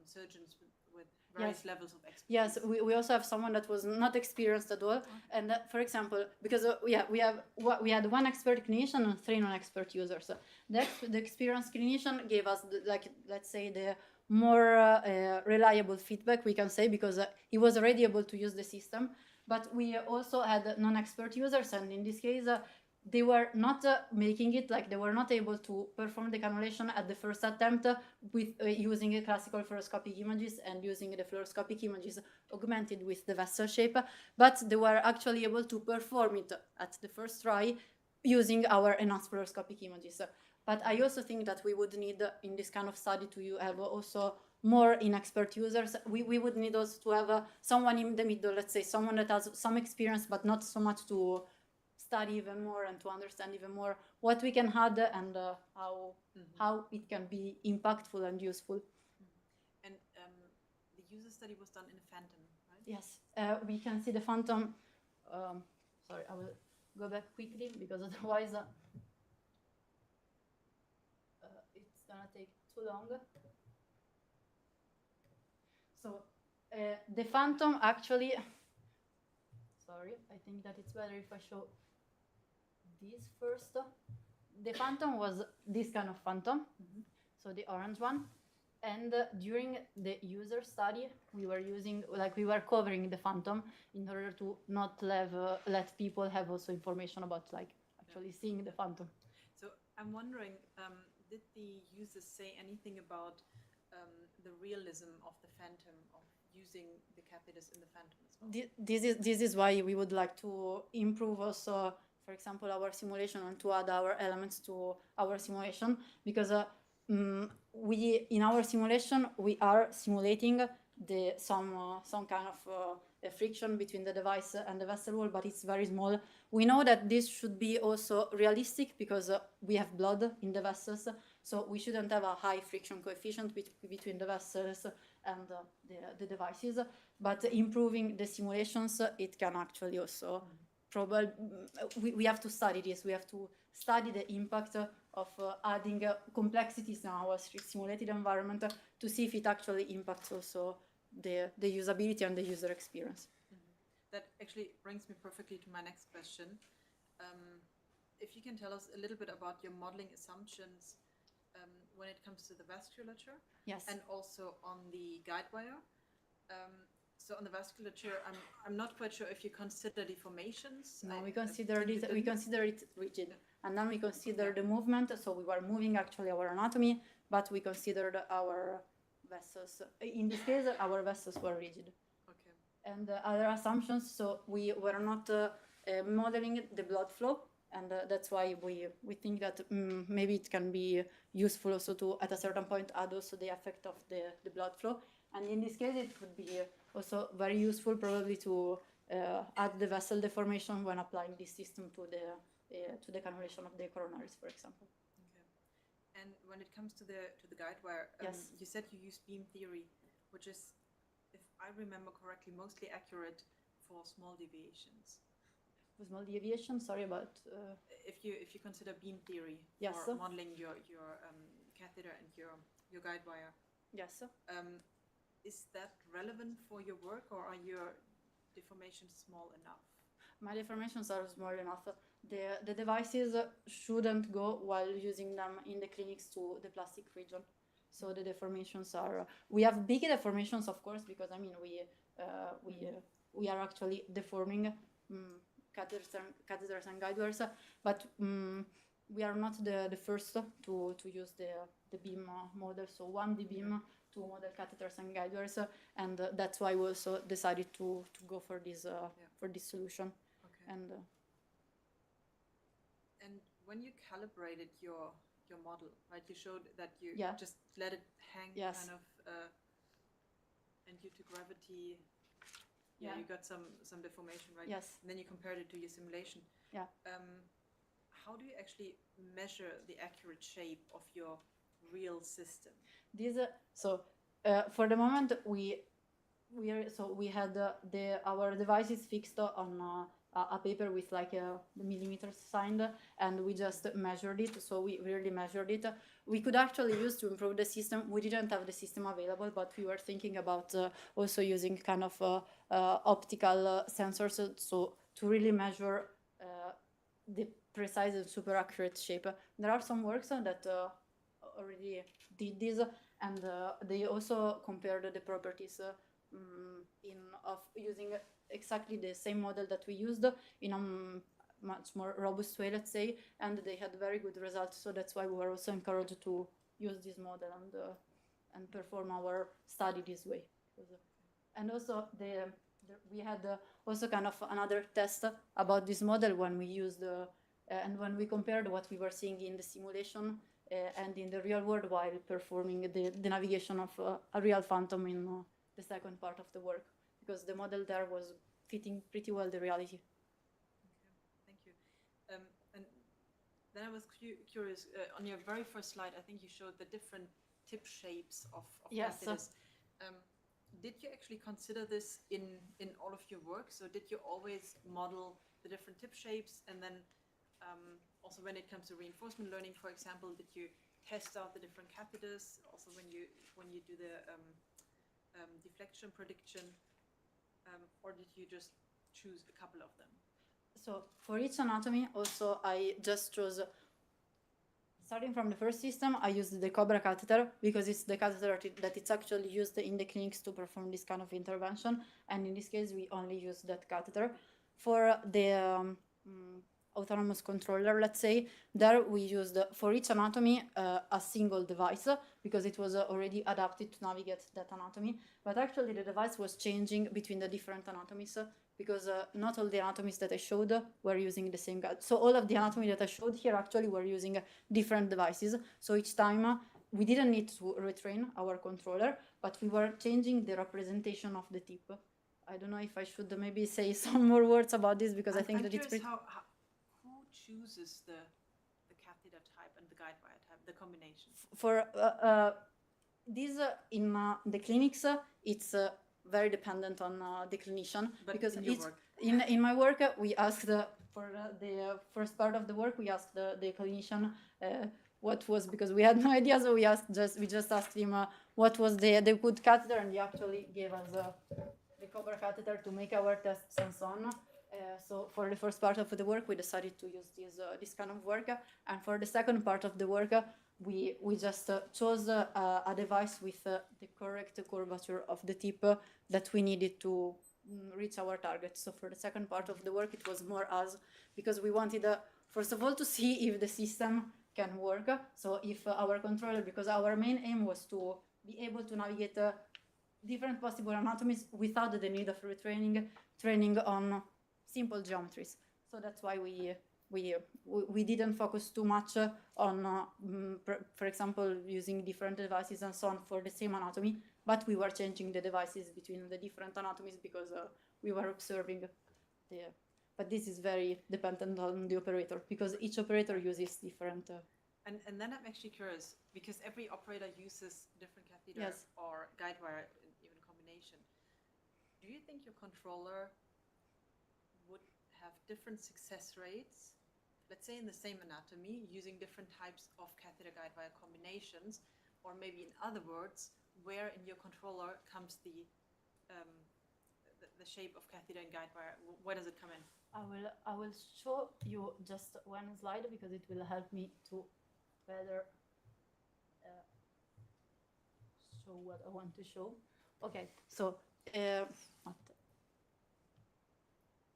surgeons with various levels of expertise. Yes, we also have someone that was not experienced at all, and for example, because we had one expert clinician and 3 non-expert users. The experienced clinician gave us let's say the more reliable feedback, we can say, because he was already able to use the system. But we also had non-expert users, and in this case, they were not making it, like they were not able to perform the cannulation at the first attempt with using a classical fluoroscopic images and using the fluoroscopic images augmented with the vessel shape, but they were actually able to perform it at the first try using our enhanced fluoroscopic images. But I also think that we would need in this kind of study to have also more inexpert users. We would need also to have someone in the middle, let's say someone that has some experience but not so much to study even more and to understand even more what we can add and how it can be impactful and useful. And the user study was done in a phantom, right? Yes, we can see the phantom. Sorry, I will go back quickly because otherwise it's gonna take too long. So the phantom actually, sorry, I think that it's better if I show this first. The phantom was this kind of phantom, so the orange one. And during the user study, we were covering the phantom in order to not let people have also information about actually seeing the phantom. So I'm wondering, did the users say anything about the realism of the phantom, of using the catheters in the phantom as well? This is why we would like to improve also, for example, our simulation and to add our elements to our simulation, because in our simulation we are simulating some kind of friction between the device and the vessel wall, but it's very small. We know that this should be also realistic because we have blood in the vessels, so we shouldn't have a high friction coefficient between the vessels and the devices. But improving the simulations, it can actually also we have to study this. We have to study the impact of adding complexities in our simulated environment to see if it actually impacts also the usability and the user experience. That actually brings me perfectly to my next question. If you can tell us a little bit about your modeling assumptions when it comes to the vasculature, Yes. and also on the guide wire. So on the vasculature, I'm not quite sure if you consider deformations. No, we consider it rigid, and then we consider Okay. the movement. So we were moving actually our anatomy, but we considered our vessels. In this case, our vessels were rigid. Okay. And other assumptions. So we were not modeling the blood flow, and that's why we think that maybe it can be useful also to, at a certain point, add also the effect of the blood flow. And in this case, it would be also very useful probably to add the vessel deformation when applying this system to the cannulation of the coronaries, for example. Okay. And when it comes to the guide wire, Yes. you said you use beam theory, which is, if I remember correctly, mostly accurate for small deviations. Small deviation. Sorry about. If you consider beam theory Yes. for modeling your catheter and your guide wire, Yes. is that relevant for your work, or are your deformations small enough? My deformations are small enough. The devices shouldn't go while using them in the clinics to the plastic region. So the deformations are. We have big deformations, of course, because I mean we are actually deforming catheters and guide wires, but we are not the first to use the beam model. So 1D beam to model catheters and guide wires, and that's why we also decided to go for this solution. Okay. And when you calibrated your model, right? You showed that you just let it hang, Yes. kind of, and due to gravity, Yeah. you got some deformation, right? Yes. And then you compared it to your simulation. Yeah. how do you actually measure the accurate shape of your real system? This for the moment we had our devices fixed on a paper with like the millimeters signed, and we just measured it. So we really measured it. We could actually use to improve the system. We didn't have the system available, but we were thinking about also using kind of optical sensors, so to really measure the precise and super accurate shape. There are some works that already did this, and they also compared the properties of using exactly the same model that we used in a much more robust way, let's say, and they had very good results. So that's why we were also encouraged to use this model and perform our study this way. And also we had also kind of another test about this model when we used and when we compared what we were seeing in the simulation and in the real world while performing the navigation of a real phantom in the second part of the work, because the model there was fitting pretty well the reality. Okay, thank you. And then I was curious, on your very first slide, I think you showed the different tip shapes of Yes. catheters. Did you actually consider this in all of your work? So did you always model the different tip shapes, and then also when it comes to reinforcement learning, for example, did you test out the different catheters also when you do the deflection prediction, or did you just choose a couple of them? So for each anatomy, also I just chose, starting from the first system, I used the Cobra catheter because it's the catheter that it's actually used in the clinics to perform this kind of intervention, and in this case we only use that catheter. For the autonomous controller, let's say, there we used for each anatomy a single device because it was already adapted to navigate that anatomy, but actually the device was changing between the different anatomies because not all the anatomies that I showed were using the same guide. So all of the anatomy that I showed here actually were using different devices. So each time we didn't need to retrain our controller, but we were changing the representation of the tip. I don't know if I should maybe say some more words about this because I think I'm that it's curious pretty. who chooses the catheter type and the guide wire type, the combination? For this in the clinics, it's very dependent on the clinician, But because in your it's work? in my work we asked for the first part of the work we asked the clinician what was, because we had no idea, so we just asked him what was the good catheter, and he actually gave us the copper catheter to make our tests and so on. So for the first part of the work, we decided to use this kind of work, and for the second part of the work, we just chose a device with the correct curvature of the tip that we needed to reach our target. So for the second part of the work, it was more us, because we wanted first of all to see if the system can work. So if our controller, because our main aim was to be able to navigate different possible anatomies without the need of training on simple geometries. So that's why we didn't focus too much on, for example, using different devices and so on for the same anatomy, but we were changing the devices between the different anatomies because we were observing the. But this is very dependent on the operator, because each operator uses different. And then I'm actually curious, because every operator uses different catheter Yes. or guide wire, even combination. Do you think your controller would have different success rates, let's say in the same anatomy, using different types of catheter guide wire combinations, or maybe in other words, where in your controller comes the shape of catheter and guide wire? Where does it come in? I will show you just one slide because it will help me to better show what I want to show. Okay, so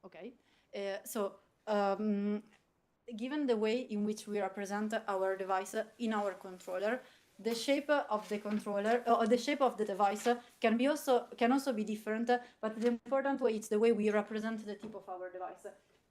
okay, so given the way in which we represent our device in our controller, the shape of the controller or the shape of the device can also be different, but the important way is the way we represent the tip of our device.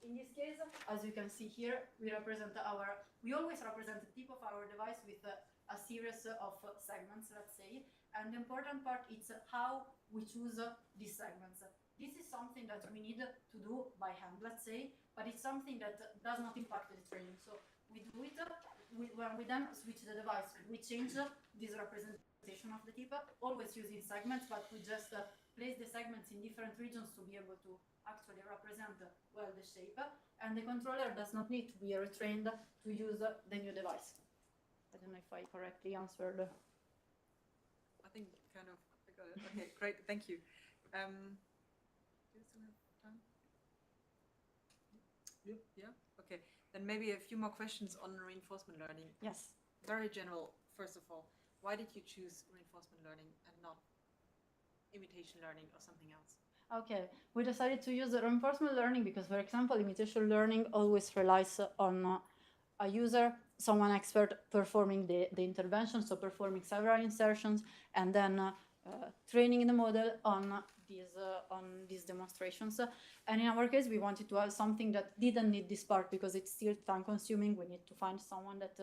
In this case, as you can see here, we always represent the tip of our device with a series of segments, let's say, and the important part is how we choose these segments. This is something that we need to do by hand, let's say, but it's something that does not impact the training. So we do it when we then switch the device. We change this representation of the tip, always using segments, but we just place the segments in different regions to be able to actually represent well the shape, and the controller does not need to be retrained to use the new device. I don't know if I correctly answered. I think kind of I got it. Okay, great, thank you. Do you still have time? Yeah. Okay. Then maybe a few more questions on reinforcement learning. Yes. Very general. First of all, why did you choose reinforcement learning and not imitation learning or something else? Okay, we decided to use reinforcement learning because, for example, imitation learning always relies on a user, someone expert performing the intervention, so performing several insertions, and then training the model on these demonstrations. And in our case, we wanted to have something that didn't need this part because it's still time consuming. We need to find someone that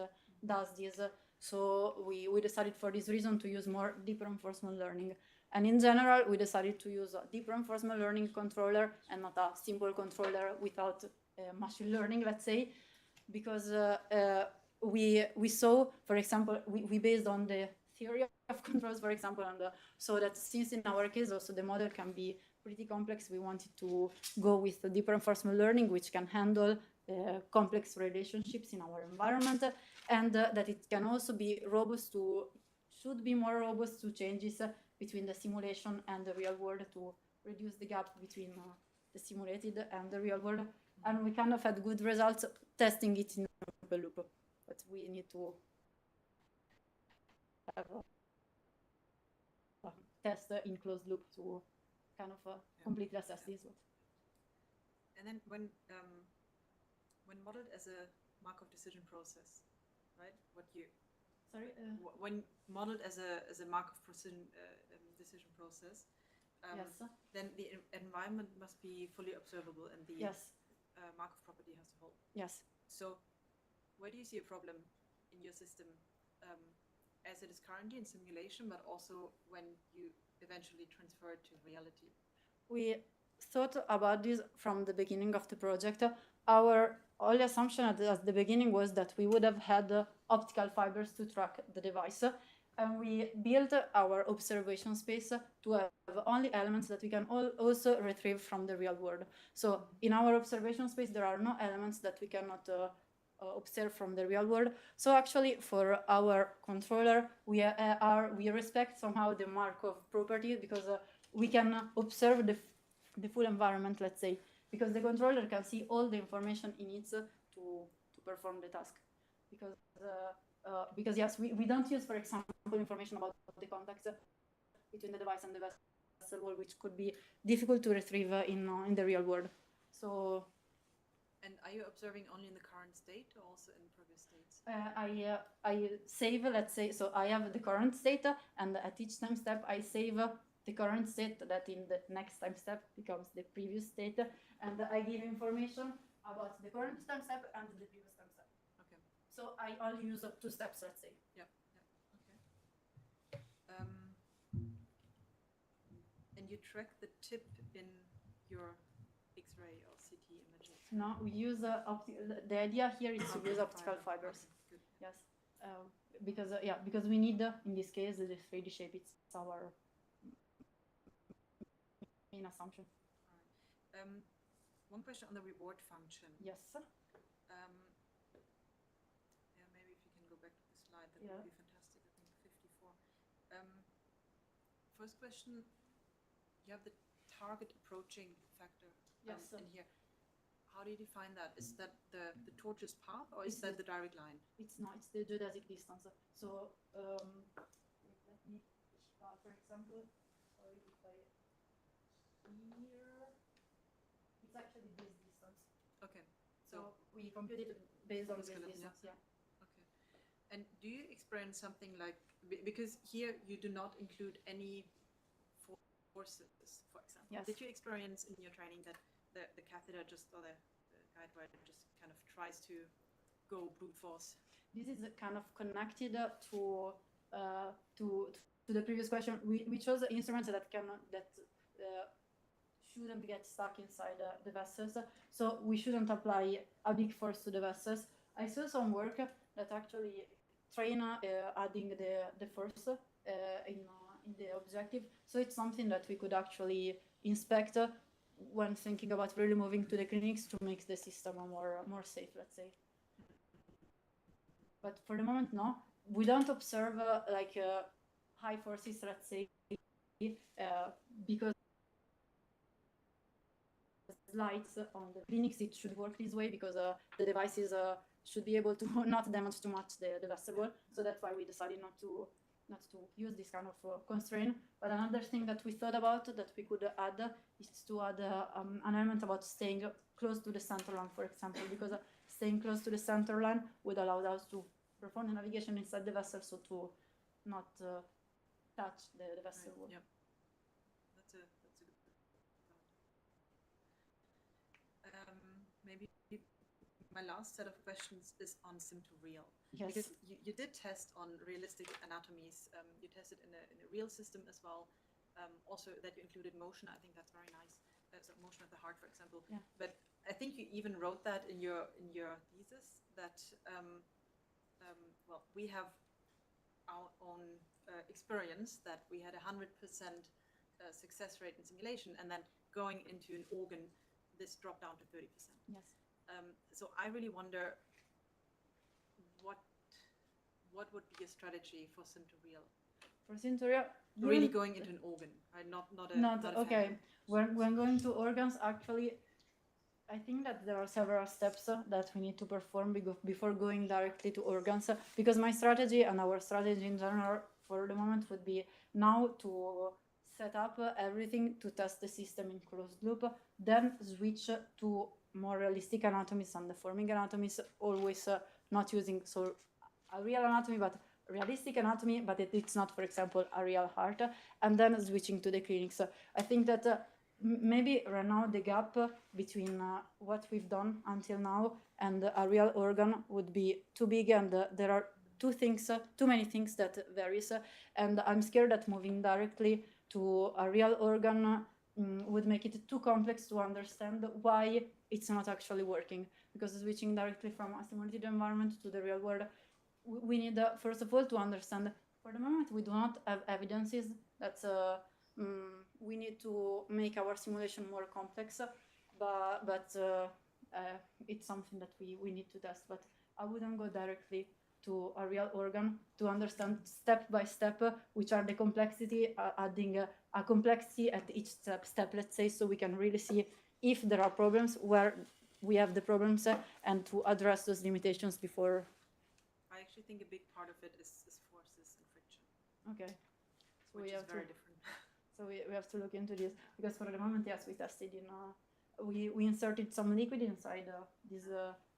does this. So we decided for this reason to use more deep reinforcement learning. And in general, we decided to use a deep reinforcement learning controller and not a simple controller without machine learning, let's say, because we saw, for example, we based on the theory of controls, for example, and so that since in our case also the model can be pretty complex, we wanted to go with the deep reinforcement learning, which can handle complex relationships in our environment, and that it can also be should be more robust to changes between the simulation and the real world to reduce the gap between the simulated and the real world. And we kind of had good results testing it in open loop, but we need to have a test in closed loop to kind of completely assess this one. And then when modeled as a Markov decision process, right? When modeled as a Markov decision process, yes. Then the environment must be fully observable and the yes. Markov property has to hold. Yes. So where do you see a problem in your system as it is currently in simulation, but also when you eventually transfer it to reality? we thought about this from the beginning of the project. Our only assumption at the beginning was that we would have had optical fibers to track the device, and we built our observation space to have only elements that we can also retrieve from the real world. So in our observation space, there are no elements that we cannot observe from the real world. So actually, for our controller, we respect somehow the Markov property, because we can observe the full environment, let's say, because the controller can see all the information it needs to perform the task. Because yes, we don't use, for example, information about the contacts between the device and the vessel wall, which could be difficult to retrieve in the real world. So. And are you observing only in the current state or also in previous states? I save, let's say, so I have the current state, and at each time step I save the current state that in the next time step becomes the previous state, and I give information about the current time step and the previous time step. Okay. So I only use 2 steps, let's say. Yeah. Okay. And you track the tip in your X-ray or CT images? No, we use the idea here is to use optical fibers. Okay, good. Yes, because we need in this case the 3D shape. It's our main assumption. All right. One question on the reward function. Yes. Yeah, maybe if you can go back to the slide, that would be fantastic. I think 54. First question, you have the target approaching factor in here. How do you define that? Is that the tortuous path, or is that the direct line? It's not. It's the geodesic distance. So let me, for example, sorry if I here, it's actually this distance. Okay. So we computed it based on this distance. Yeah. Okay. And do you experience something like, because here you do not include any forces, for example. Yes. Did you experience in your training that the catheter just, or the guide wire just kind of tries to go brute force? This is kind of connected to the previous question. We chose instruments that shouldn't get stuck inside the vessels, so we shouldn't apply a big force to the vessels. I saw some work that actually train adding the force in the objective, so it's something that we could actually inspect when thinking about really moving to the clinics to make the system more safe, let's say. But for the moment, no, we don't observe high forces, let's say, because lights on the clinics, it should work this way, because the devices should be able to not damage too much the vessel wall. So that's why we decided not to use this kind of constraint. But another thing that we thought about that we could add is to add an element about staying close to the center line, for example, because staying close to the center line would allow us to perform the navigation inside the vessel, so to not touch the vessel wall. Yep. That's a good thought. Maybe my last set of questions is on sim2real. Yes. Because you did test on realistic anatomies. You tested in a real system as well. Also that you included motion. I think that's very nice. So motion of the heart, for example. Yeah. But I think you even wrote that in your thesis that well, we have our own experience that we had 100% success rate in simulation, and then going into an organ, this dropped down to 30%. Yes. So I really wonder what would be a strategy for sim2real? For sim2real, really going into an organ, right? Not a okay. phantom. When going to organs, actually, I think that there are several steps that we need to perform before going directly to organs. Because my strategy and our strategy in general for the moment would be now to set up everything to test the system in closed loop, then switch to more realistic anatomies and deforming anatomies, always not using a real anatomy, but realistic anatomy, but it's not, for example, a real heart, and then switching to the clinics. I think that maybe right now the gap between what we've done until now and a real organ would be too big, and there are too many things that varies, and I'm scared that moving directly to a real organ would make it too complex to understand why it's not actually working. Because switching directly from a simulated environment to the real world, we need, first of all, to understand. For the moment, we do not have evidences that we need to make our simulation more complex, but it's something that we need to test. But I wouldn't go directly to a real organ to understand step by step which are the complexity, adding a complexity at each step, let's say, so we can really see if there are problems, where we have the problems, and to address those limitations before. I actually think a big part of it is forces and friction. Okay. So which is very different. So we have to look into this, because for the moment, yes, we tested in, we inserted some liquid inside this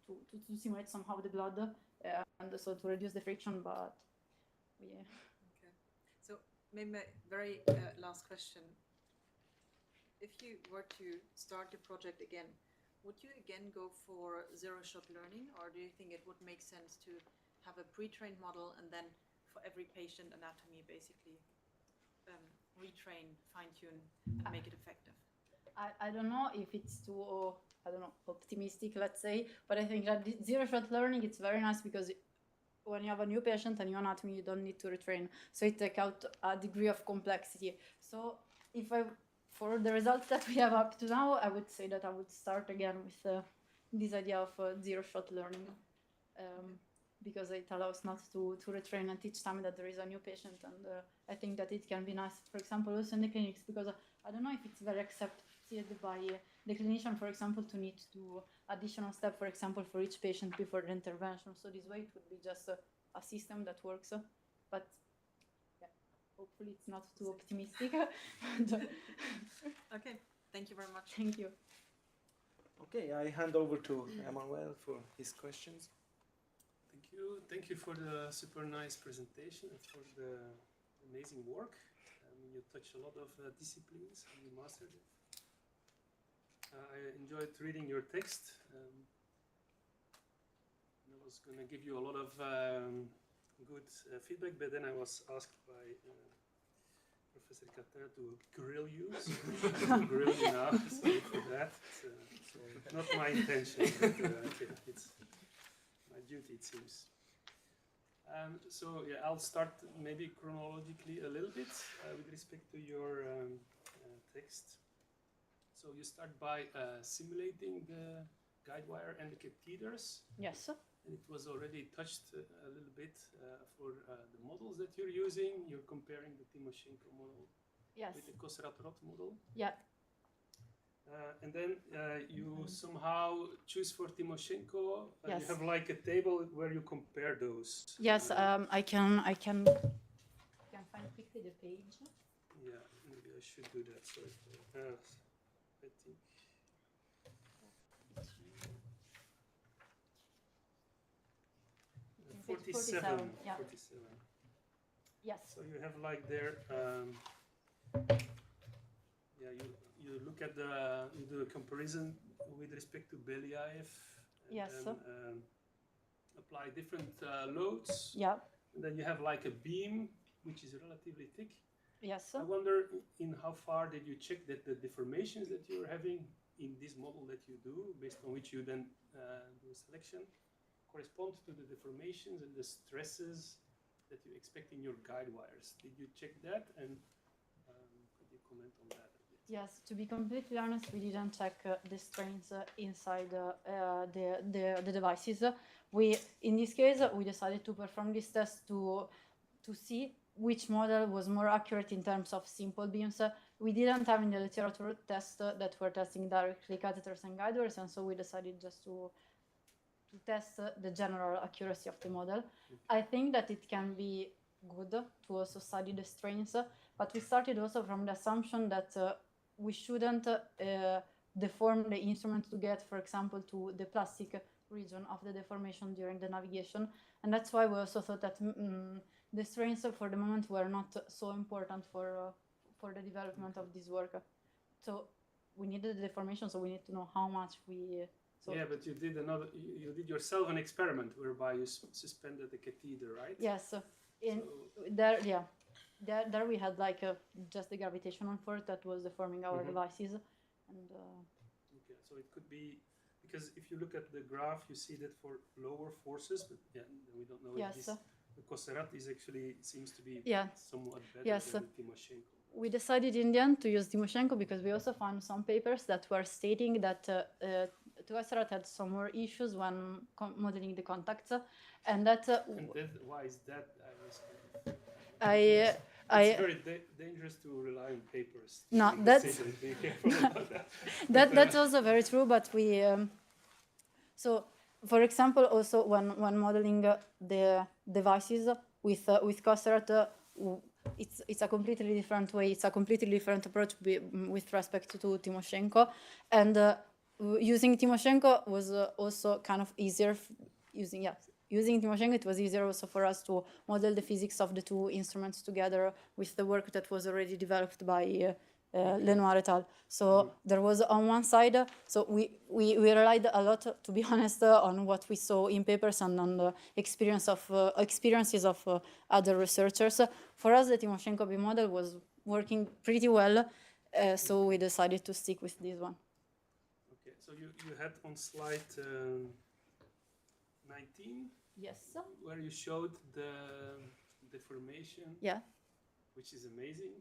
to simulate somehow the blood, and so to reduce the friction, but we. Okay. So maybe my very last question. If you were to start your project again, would you again go for zero-shot learning, or do you think it would make sense to have a pre-trained model and then for every patient anatomy basically retrain, fine-tune, and make it effective? I don't know if it's too, I don't know, optimistic, let's say, but I think that zero-shot learning, it's very nice, because when you have a new patient and new anatomy, you don't need to retrain. So it takes out a degree of complexity. So if for the results that we have up to now, I would say that I would start again with this idea of zero-shot learning, because it allows not to retrain at each time that there is a new patient. And I think that it can be nice, for example, also in the clinics, because I don't know if it's very accepted by the clinician, for example, to need to do additional step, for example, for each patient before the intervention. So this way it would be just a system that works, but yeah, hopefully it's not too optimistic. Okay, thank you very much. Thank you. Okay, I hand over to Emmanuel for his questions. Thank you for the super nice presentation and for the amazing work. You touch a lot of disciplines and you mastered it. I enjoyed reading your text. I was going to give you a lot of good feedback, but then I was asked by Professor Catin to grill you, so I'm to grill you now. Sorry for that. It's not my intention, but it's my duty, it seems. So yeah, I'll start maybe chronologically a little bit with respect to your text. So you start by simulating the guide wire and the catheters. Yes. And it was already touched a little bit for the models that you're using. You're comparing the Timoshenko model with the Kosrat-Roth model. Yeah. And then you somehow choose for Timoshenko. Yes. You have like a table where you compare those. Yes, I can find quickly the page. Yeah, maybe I should do that. Sorry. I think. Page 47. Yeah. 47. Yes. So you have like there. Yeah, you look at you do a comparison with respect to Belyaev. Yes. And apply different loads. Yeah. And then you have like a beam which is relatively thick. Yes. I wonder in how far did you check that the deformations that you're having in this model that you do, based on which you then do a selection, correspond to the deformations and the stresses that you expect in your guide wires. Did you check that, and could you comment on that a bit? Yes, to be completely honest, we didn't check the strains inside the devices. In this case, we decided to perform this test to see which model was more accurate in terms of simple beams. We didn't have in the literature test that were testing directly catheters and guide wires, and so we decided just to test the general accuracy of the model. I think that it can be good to also study the strains, but we started also from the assumption that we shouldn't deform the instrument to get, for example, to the plastic region of the deformation during the navigation. And that's why we also thought that the strains for the moment were not so important for the development of this work. So we needed the deformation, so we need to know how much we... Yeah, but you did yourself an experiment whereby you suspended the catheter, right? Yes. There we had like just the gravitational force that was deforming our devices, and Okay, so it could be because if you look at the graph, you see that for lower forces, but yeah, we don't know if yes, this the Koserat is actually seems to be yeah, somewhat better yes. than the Timoshenko. We decided in the end to use Timoshenko because we also found some papers that were stating that Koserat had some more issues when modeling the contacts, and that And that, why is that? I It's very dangerous to rely on papers. To No, make that's- decisions. Be careful about that. that's also very true, but we so for example also when modeling the devices with Koserat, it's a completely different way, it's a completely different approach with respect to Timoshenko, and using Timoshenko was also kind of easier using Timoshenko, it was easier also for us to model the physics of the two instruments together with the work that was already developed by Lenoir et al. So there was on one side, so we relied a lot, to be honest, on what we saw in papers and on the experiences of other researchers. For us, the Timoshenko B model was working pretty well, so we decided to stick with this one. Okay, so you had on slide 19, Yes. where you showed the deformation, Yeah. which is amazing.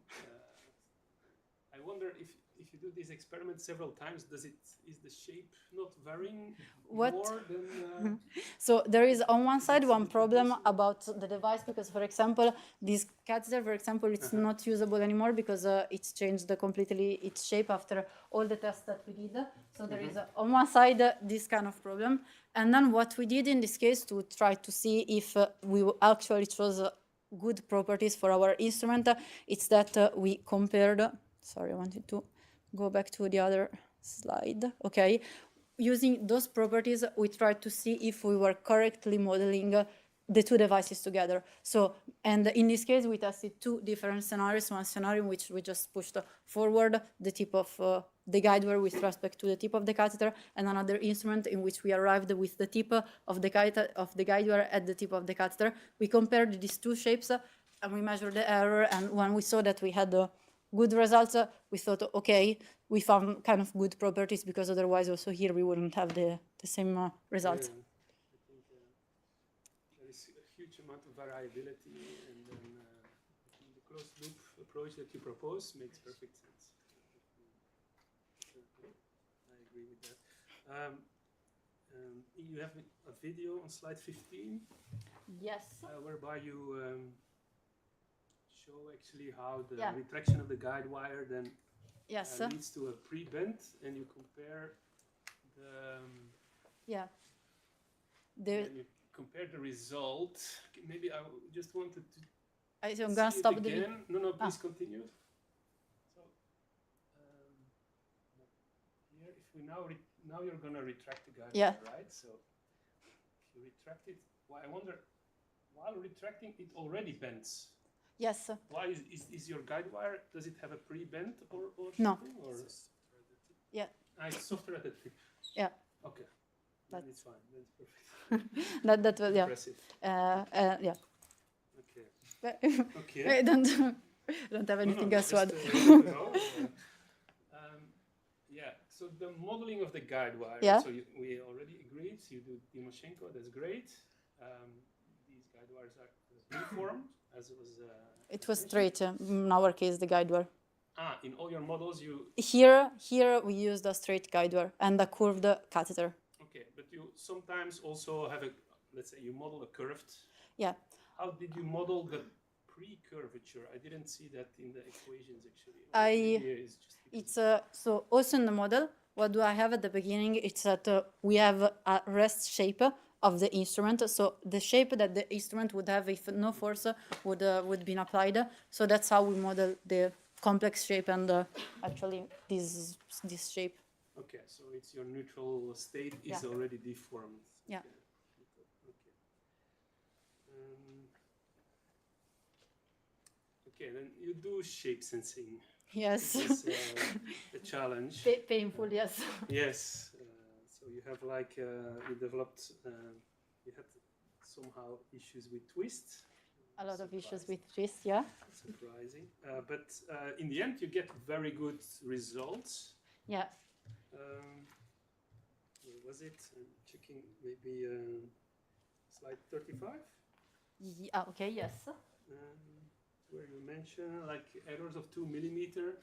I wonder if you do this experiment several times, is the shape not varying more than? So there is on one side one problem about the device because, for example, this catheter, for example, it's not usable anymore because it's changed completely its shape after all the tests that we did. So there is on one side this kind of problem, and then what we did in this case to try to see if we actually chose good properties for our instrument, it's that we compared. Sorry, I wanted to go back to the other slide. Okay. Using those properties, we tried to see if we were correctly modeling the two devices together. So, and in this case, we tested two different scenarios. One scenario in which we just pushed forward the tip of the guide wire with respect to the tip of the catheter, and another instrument in which we arrived with the tip of the guide wire at the tip of the catheter. We compared these two shapes and we measured the error. And when we saw that we had good results, we thought, okay, we found kind of good properties because otherwise also here we wouldn't have the same results. Yeah, I think there is a huge amount of variability, and then I think the closed loop approach that you propose makes perfect sense. I agree with that. You have a video on slide 15. Yes. Whereby you show actually how the Yeah. retraction of the guide wire then Yes. leads to a pre-bend, and you compare the Yeah. and you compare the result. Maybe I just wanted to I'm see gonna it stop the video. again. No, please continue. So here, if we now you're gonna retract the guide Yeah. wire, right? So if you retract it, I wonder, while retracting, it already bends. Yes. Why is your guide wire? Does it have a pre-bend or No. something? Or Yeah. it's softer at the tip. Yeah. Okay. Then it's fine. That's perfect. That was yeah. Impressive. Yeah. Okay. I don't have anything else to add. Yeah. So the modeling of the guide wire. Yeah. So we already agreed. So you do Timoshenko. That's great. These guide wires are uniform, as it was. It was straight. In our case, the guide wire. In all your models, you. Here we used a straight guide wire and a curved catheter. Okay, but you sometimes also have let's say you model a curved. Yeah. How did you model the pre-curvature? I didn't see that in the equations actually. It's so also in the model. What do I have at the beginning? It's that we have a rest shape of the instrument. So the shape that the instrument would have if no force would been applied. So that's how we model the complex shape and actually this shape. Okay, so it's your neutral state is already deformed. Yeah. Okay. Okay, then you do shape sensing. Yes. This is a challenge. Painful, yes. Yes. So you have you developed, you had somehow issues with twist. A lot of issues surprising. with twist, yeah. Surprising. But in the end, you get very good results. Yeah. Where was it? I'm checking maybe slide 35. Okay, yes. Where you mention like errors of 2 millimeter.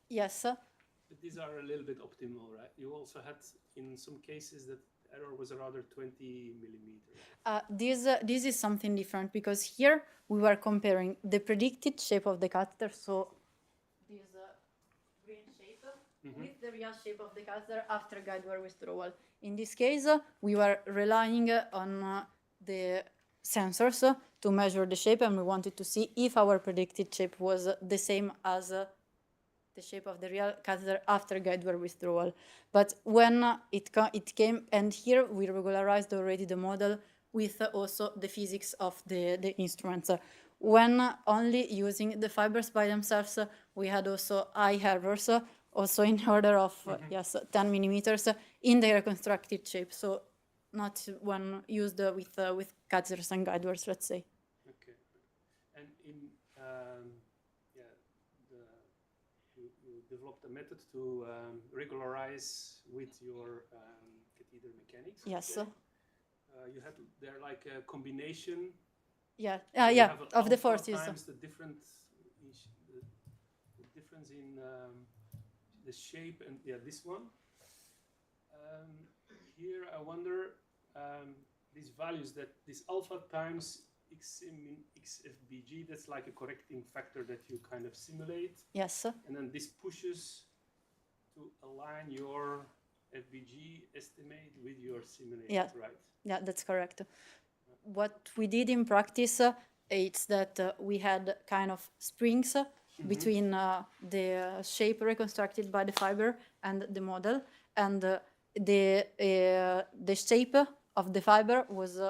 Yes. But these are a little bit optimal, right? You also had in some cases that error was rather 20 millimeter. This is something different because here we were comparing the predicted shape of the catheter, so this green shape, with the real shape of the catheter after guide wire withdrawal. In this case, we were relying on the sensors to measure the shape, and we wanted to see if our predicted shape was the same as the shape of the real catheter after guide wire withdrawal. But when it came, and here we regularized already the model with also the physics of the instruments. When only using the fibers by themselves, we had also high errors, also in order of 10 millimeters in the reconstructed shape. So not when used with catheters and guide wires, let's say. Okay. And in you developed a method to regularize with your catheter mechanics. Yes. Okay? You had there like a combination. Yeah. You Yeah. have Of the alpha forces. times the difference in the shape and this one. Here I wonder these values that this alpha times XFBG, that's like a correcting factor that you kind of simulate. Yes. And then this pushes to align your FBG estimate with your simulation, right? Yeah, that's correct. What we did in practice, it's that we had kind of springs between the shape reconstructed by the fiber and the model, and the shape of the fiber was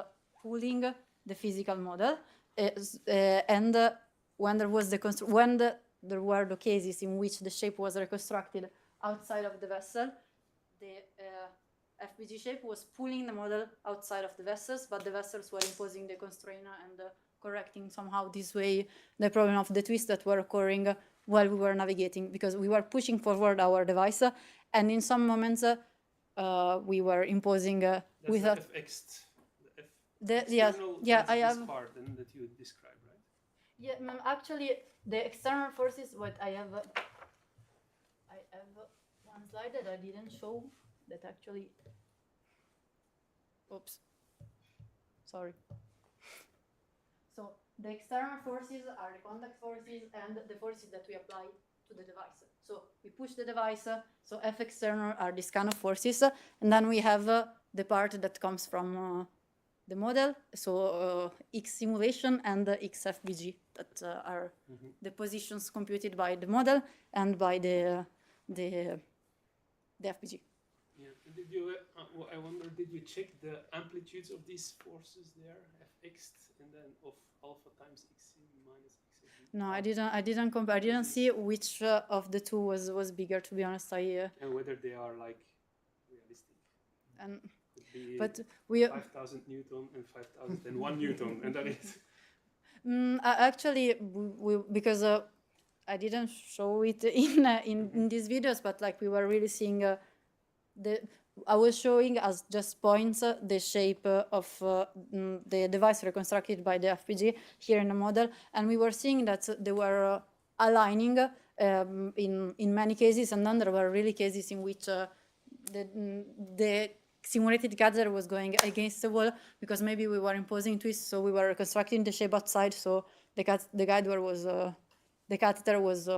pulling the physical model, and when there was there were the cases in which the shape was reconstructed outside of the vessel, the FBG shape was pulling the model outside of the vessels, but the vessels were imposing the constraint and correcting somehow this way the problem of the twists that were occurring while we were navigating, because we were pushing forward our device, and in some moments we were imposing without the FX. I have this part and that you described, right? Yeah, actually, the external forces. What I have one slide that I didn't show. That actually. Oops. Sorry. So the external forces are the contact forces and the forces that we apply to the device. So we push the device. So F external are these kind of forces, and then we have the part that comes from the model, so X simulation and X FBG, that are the positions computed by the model and by the FBG. Yeah. Did you? I wonder, did you check the amplitudes of these forces there, Fx, and then of alpha times X minus X? No, I didn't compare. I didn't see which of the two was bigger. To be honest, and whether they are like realistic. And Be but we 5,000 Newton and 5,001 Newton, and that is. Actually, because I didn't show it in these videos, but like we were really seeing I was showing as just points the shape of the device reconstructed by the FPG here in the model, and we were seeing that they were aligning in many cases, and then there were really cases in which the simulated catheter was going against the wall because maybe we were imposing twists, so we were reconstructing the shape outside, so the guide wire was the catheter was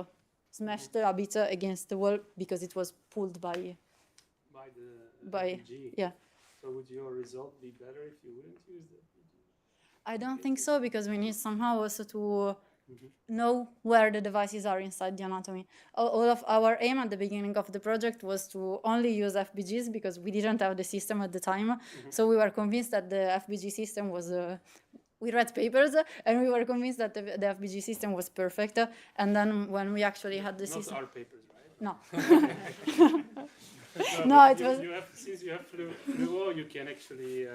smashed a bit against the wall because it was pulled by FPG. Yeah. So would your result be better if you wouldn't use the FPG? I don't think so, because we need somehow also to know where the devices are inside the anatomy. All of our aim at the beginning of the project was to only use FPGs because we didn't have the system at the time. So we were convinced that the FPG system was, we read papers and we were convinced that the FPG system was perfect. And then when we actually had the system. Not our papers, right? No. No, it was. Since you have fluo, you can actually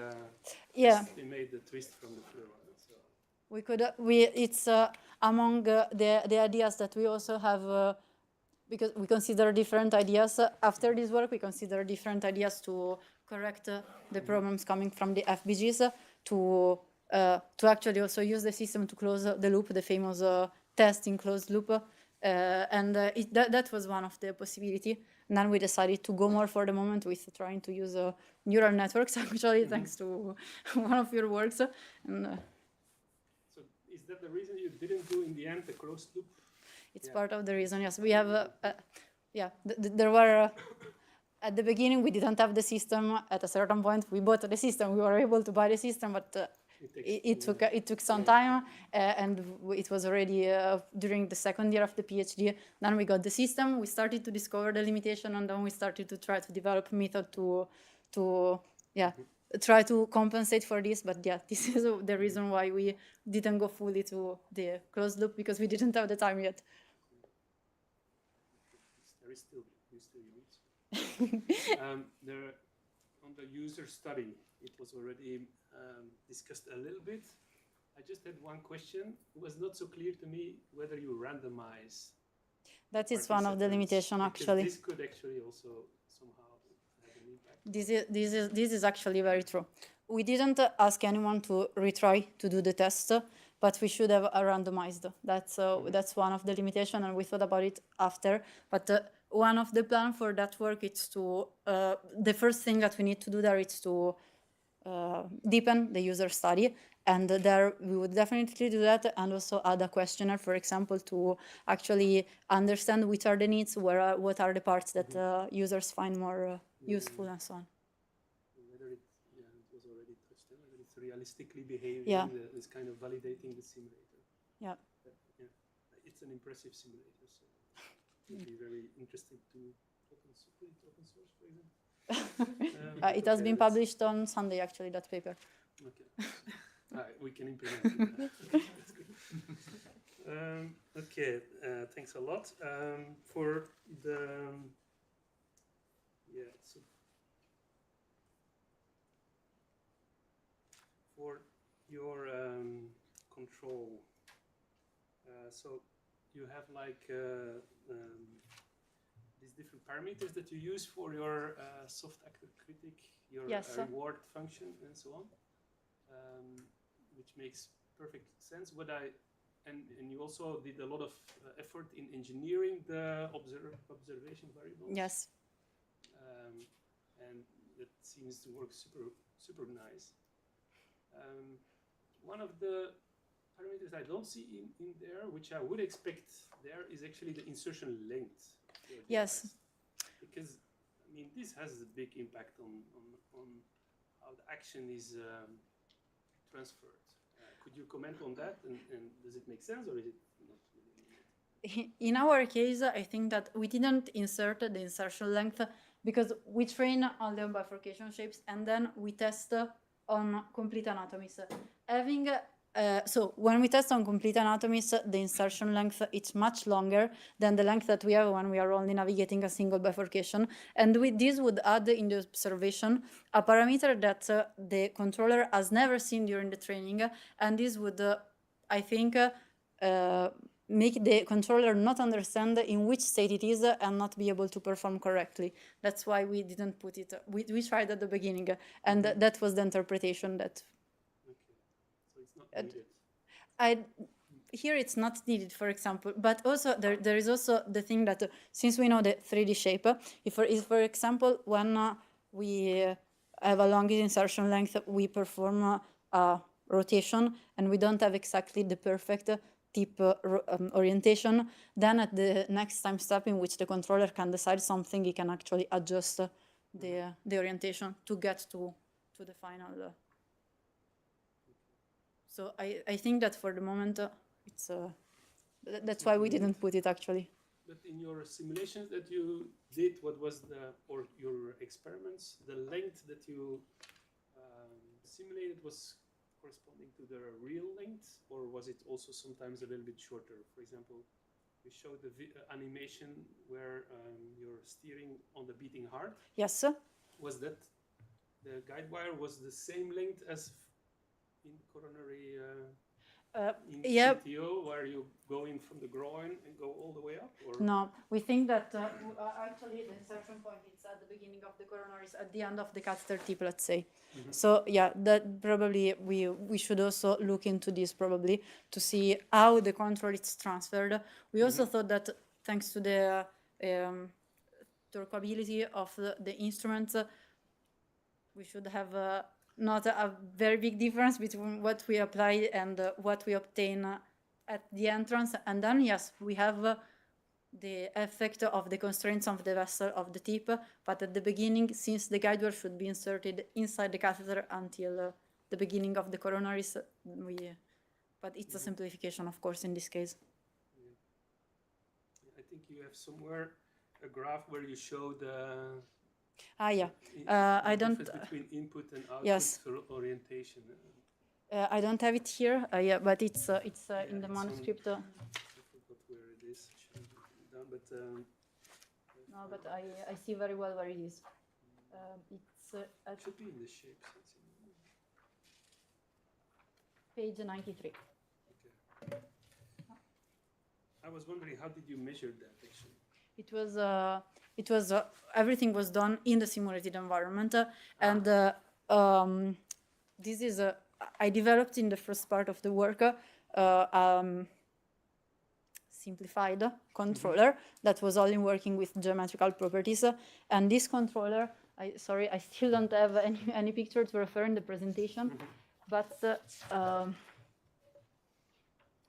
estimate the twist from the fluo. So. We could, it's among the ideas that we also have, because we consider different ideas. After this work, we consider different ideas to correct the problems coming from the FBGs, to actually also use the system to close the loop, the famous test in closed loop. That was one of the possibility. And then we decided to go more for the moment with trying to use neural networks, actually, thanks to one of your works. And, so is that the reason you didn't do in the end the closed loop? it's part of the reason, yes. We have, there were, at the beginning, we didn't have the system. At a certain point, we bought the system. We were able to buy the system, but it took some time, and it was already during the second year of the PhD. Then we got the system. We started to discover the limitation, and then we started to try to develop a method to try to compensate for this. But yeah, this is the reason why we didn't go fully to the closed loop, because we didn't have the time yet. There is still use. There, on the user study, it was already discussed a little bit. I just had one question. It was not so clear to me whether you randomize. That is one of the limitations, actually. This could actually also somehow have an impact. This is actually very true. We didn't ask anyone to retry to do the test, but we should have randomized. That's one of the limitations, and we thought about it after. But one of the plans for that work is to, the first thing that we need to do there is to deepen the user study. And there we would definitely do that, and also add a questionnaire, for example, to actually understand which are the needs, what are the parts that users find more useful, and so on. Whether it was already touched on, whether it's realistically behaving, this kind of validating the simulator. Yeah. It's an impressive simulator, so it would be very interesting to open source, for example. It has been published on Sunday, actually, that paper. Okay. We can implement it. That's good. Okay, thanks a lot for the so for your control. So you have like these different parameters that you use for your soft actor critic, your reward function, and so on. Which makes perfect sense. And you also did a lot of effort in engineering the observation variables. Yes. And that seems to work super nice. One of the parameters I don't see in there, which I would expect there, is actually the insertion length. Yes. Because I mean, this has a big impact on how the action is transferred. Could you comment on that, and does it make sense, or is it not really? In our case, I think that we didn't insert the insertion length because we train on the bifurcation shapes, and then we test on complete anatomies. So when we test on complete anatomies, the insertion length is much longer than the length that we have when we are only navigating a single bifurcation. And this would add in the observation a parameter that the controller has never seen during the training. And this would, I think, make the controller not understand in which state it is and not be able to perform correctly. That's why we didn't put it. We tried at the beginning, and that was the interpretation that. Here it's not needed, for example, but also there is also the thing that since we know the 3D shape, if for example when we have a long insertion length, we perform a rotation and we don't have exactly the perfect tip orientation, then at the next time step in which the controller can decide something, he can actually adjust the orientation to get to the final. So I think that for the moment it's that's why we didn't put it actually. But in your simulations that you did, what was your experiments, the length that you simulated was corresponding to the real length, or was it also sometimes a little bit shorter? For example, you showed the animation where you're steering on the beating heart. Yes. Was that the guide wire was the same length as in coronary? in yeah. CTO, where you go in from the groin and go all the way up? Or? No, we think that actually the insertion point is at the beginning of the coronaries, at the end of the catheter tip, let's say. Mhm. So yeah, that probably we should also look into this probably to see how the control is transferred. We also thought that thanks to the torquability of the instruments, we should have not a very big difference between what we apply and what we obtain at the entrance. And then, yes, we have the effect of the constraints of the vessel of the tip, but at the beginning, since the guide wire should be inserted inside the catheter until the beginning of the coronaries, but it's a simplification, of course, in this case. I think you have somewhere a graph where you show the Yeah. the I don't. difference between input and output Yes. orientation. I don't have it here. Yeah, but it's in It's the on- manuscript. I forgot where it is. It should have written it down, but No, but I see very well where it is. It's it at should be in the shape. page 93. Okay. I was wondering, how did you measure that actually? It was everything was done in the simulated environment, and this is I developed in the first part of the work simplified controller that was only working with geometrical properties, and this controller, sorry, I still don't have any picture to refer in the presentation, but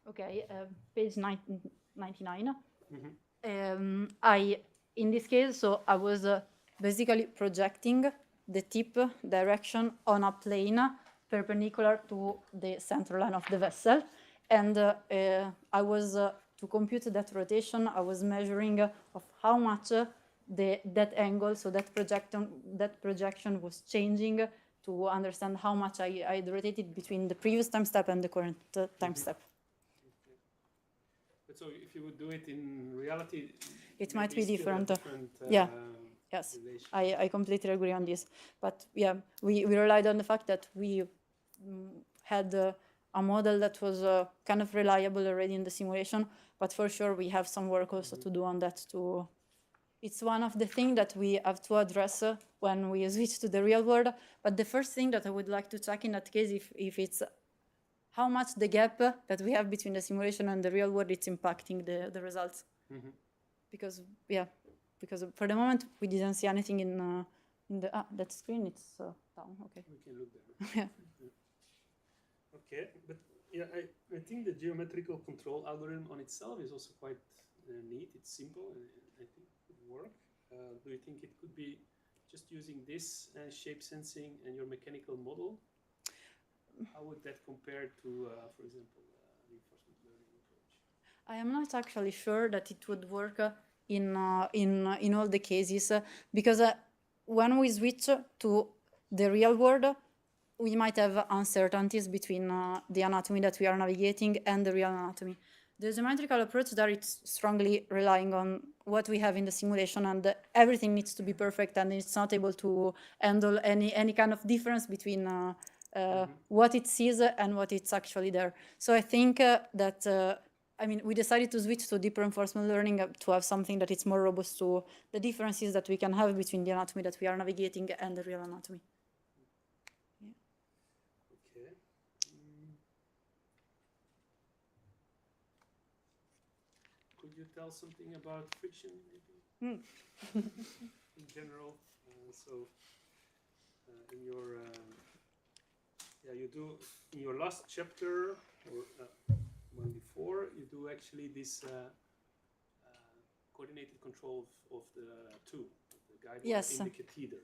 okay, page 99. In this case, so I was basically projecting the tip direction on a plane perpendicular to the center line of the vessel, and I was to compute that rotation, I was measuring of how much that angle, so that projection was changing to understand how much I rotated between the previous time step and the current time step. But so if you would do it in reality, It might maybe be still a different. different, Yeah. Yes, relation. I completely agree on this. But yeah, we relied on the fact that we had a model that was kind of reliable already in the simulation, but for sure we have some work also to do on that too. It's one of the things that we have to address when we switch to the real world. But the first thing that I would like to check in that case, if it's how much the gap that we have between the simulation and the real world, it's impacting the results. Because for the moment we didn't see anything in the that screen. It's down. Okay. We can look there. Yeah. Okay, but yeah, I think the geometrical control algorithm on itself is also quite neat. It's simple and I think it could work. Do you think it could be just using this shape sensing and your mechanical model? How would that compare to, for example, reinforcement learning approach? I am not actually sure that it would work in all the cases because when we switch to the real world, we might have uncertainties between the anatomy that we are navigating and the real anatomy. The geometrical approach there, it's strongly relying on what we have in the simulation, and everything needs to be perfect, and it's not able to handle any kind of difference between what it sees and what it's actually there. So I think that we decided to switch to deep reinforcement learning to have something that is more robust to the differences that we can have between the anatomy that we are navigating and the real anatomy. Okay. Could you tell something about friction, maybe? In general, in your you do in your last chapter or one before, you do actually this coordinated control of the two, the guide wire in the catheter.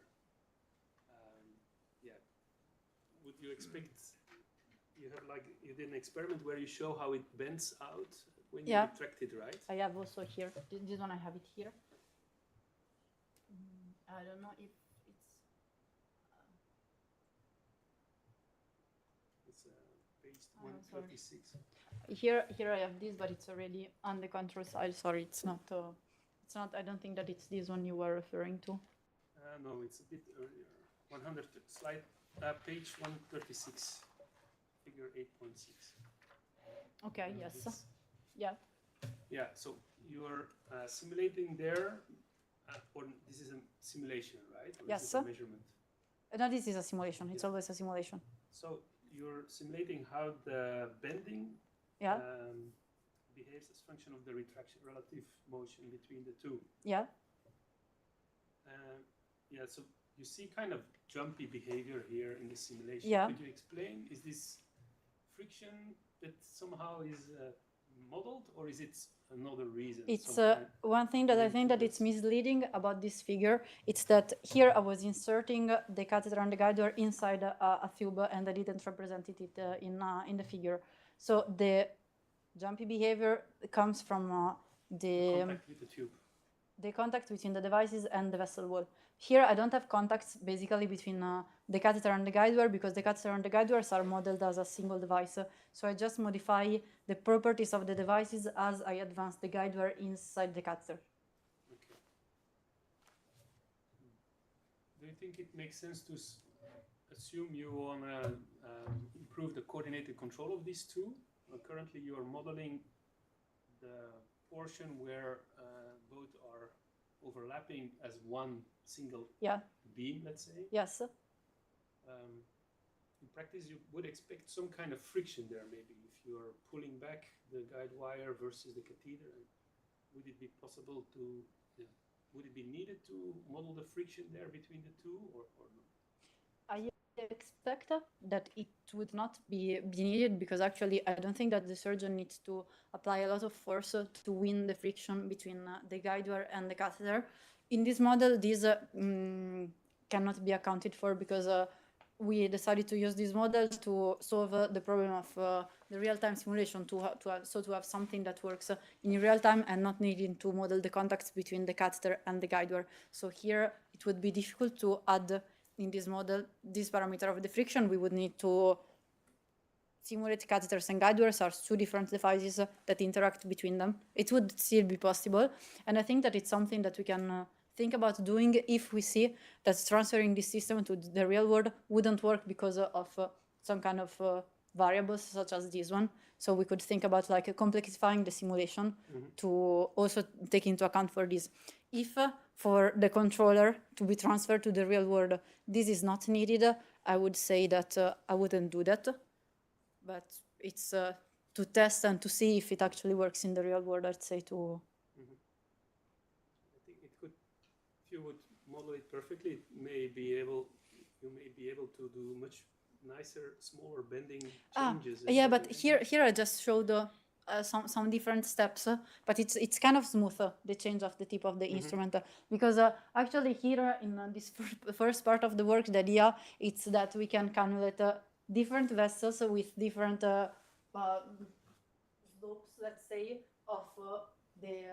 Would you expect you did an experiment where you show how it bends out when you retract it, right? I have also here. This one I have it here. I don't know if it's page 136. Here I have this, but it's already on the control side. Sorry, it's not. I don't think that it's this one you were referring to. No, it's a bit earlier. 100 slide, page 136, figure 8.6. Okay, Uh, yes. this- Yeah. Yeah, so you're simulating there, or this is a simulation, right? Or Yes, is it a sir. measurement? No, this is a simulation. It's Yeah. always a simulation. So you're simulating how the bending Yeah. behaves as function of the retraction relative motion between the two. Yeah. Yeah, so you see kind of jumpy behavior here in the simulation. Yeah. Could you explain, is this friction that somehow is modeled, or is it another reason? It's some kind- one thing that I think that it's misleading about this figure. It's that here I was inserting the catheter and the guide wire inside a tube, and I didn't represent it in the figure. So the jumpy behavior comes from the contact with the tube. the contact between the devices and the vessel wall. Here I don't have contacts basically between the catheter and the guide wire, because the catheter and the guide wires are modeled as a single device. So I just modify the properties of the devices as I advance the guide wire inside the catheter. Okay. Do you think it makes sense to assume you want to improve the coordinated control of these two? Currently you are modeling the portion where both are overlapping as one single Yeah. beam, let's say. Yes. In practice, you would expect some kind of friction there, maybe, if you are pulling back the guide wire versus the catheter. Would it be possible to, would it be needed to model the friction there between the two, or not? I expect that it would not be needed, because actually I don't think that the surgeon needs to apply a lot of force to win the friction between the guide wire and the catheter. In this model, this cannot be accounted for, because we decided to use this model to solve the problem of the real-time simulation, to have something that works in real time and not needing to model the contacts between the catheter and the guide wire. So here it would be difficult to add in this model this parameter of the friction. We would need to simulate catheters and guide wires as two different devices that interact between them. It would still be possible, and I think that it's something that we can think about doing if we see that transferring this system to the real world wouldn't work because of some kind of variables such as this one. So we could think about like complexifying the simulation to also take into account for this. If for the controller to be transferred to the real world, this is not needed, I would say that I wouldn't do that. But it's to test and to see if it actually works in the real world, I'd say to... I think it could, if you would model it perfectly, you may be able to do much nicer, smaller bending changes. Yeah, but here I just showed some different steps, but it's kind of smooth, the change of the tip of the instrument, because actually here in this first part of the work, the idea is that we can cannulate different vessels with different slopes, let's say, of the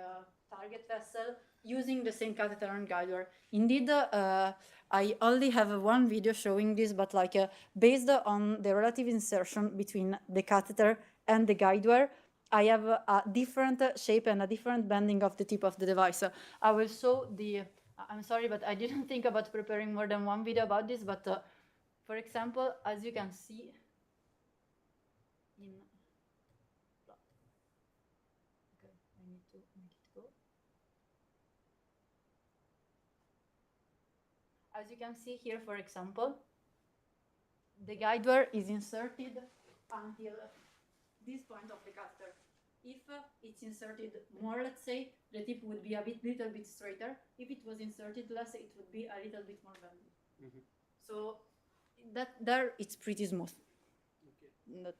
target vessel using the same catheter and guide wire. Indeed, I only have one video showing this, but like based on the relative insertion between the catheter and the guide wire, I have a different shape and a different bending of the tip of the device. I will show the, I'm sorry, but I didn't think about preparing more than one video about this, but for example, as you can see, okay, I need to make it go. As you can see here, for example, the guide wire is inserted until this point of the catheter. If it's inserted more, let's say, the tip would be a little bit straighter. If it was inserted less, it would be a little bit more bendy. So there it's pretty smooth. Okay.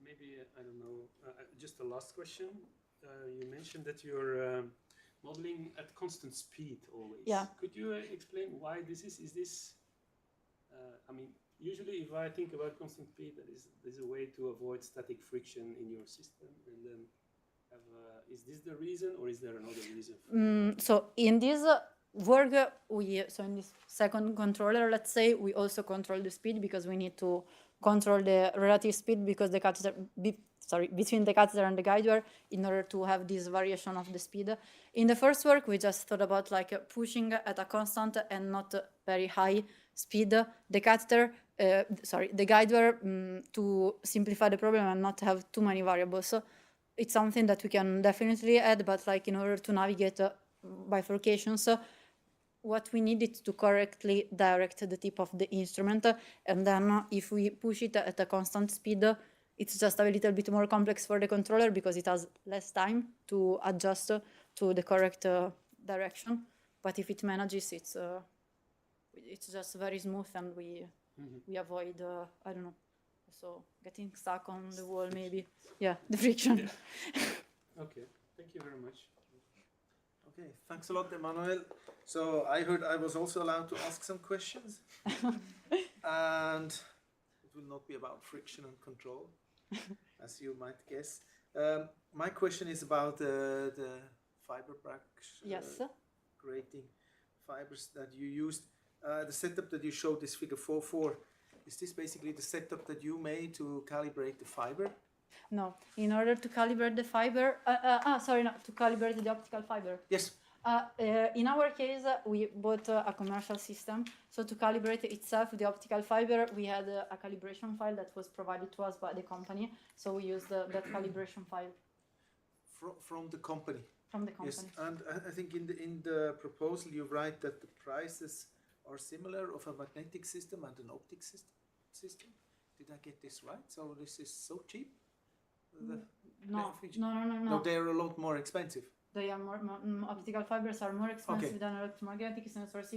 Maybe, I don't know, just a last question. You mentioned that you're modeling at constant speed always. Yeah. Could you explain why this is? Is this, I mean, usually if I think about constant speed, there's a way to avoid static friction in your system, and then is this the reason, or is there another reason? So in this work, so in this second controller, let's say, we also control the speed, because we need to control the relative speed because the catheter, between the catheter and the guide wire, in order to have this variation of the speed. In the first work, we just thought about like pushing at a constant and not very high speed the catheter the guideware to simplify the problem and not have too many variables. So it's something that we can definitely add, but like in order to navigate bifurcations, what we need is to correctly direct the tip of the instrument, and then if we push it at a constant speed, it's just a little bit more complex for the controller because it has less time to adjust to the correct direction. But if it manages, it's just very smooth, and we avoid I don't know, so getting stuck on the wall maybe. Yeah, the friction. Yeah. Okay, thank you very much. Okay, thanks a lot, Emmanuel. So I heard I was also allowed to ask some questions, and it will not be about friction and control, as you might guess. My question is about the fiber Yes. creating fibers that you used. The setup that you showed, this figure 4.4, is this basically the setup that you made to calibrate the fiber? No, in order to calibrate the fiber, to calibrate the optical fiber. Yes. In our case, we bought a commercial system. So to calibrate itself, the optical fiber, we had a calibration file that was provided to us by the company. So we used that calibration file. From the company? From the company. Yes, and I think in the proposal you write that the prices are similar of a magnetic system and an optic system. Did I get this right? So this is so cheap? No, they are a lot more expensive. They are optical fibers are more expensive than electromagnetic sensors.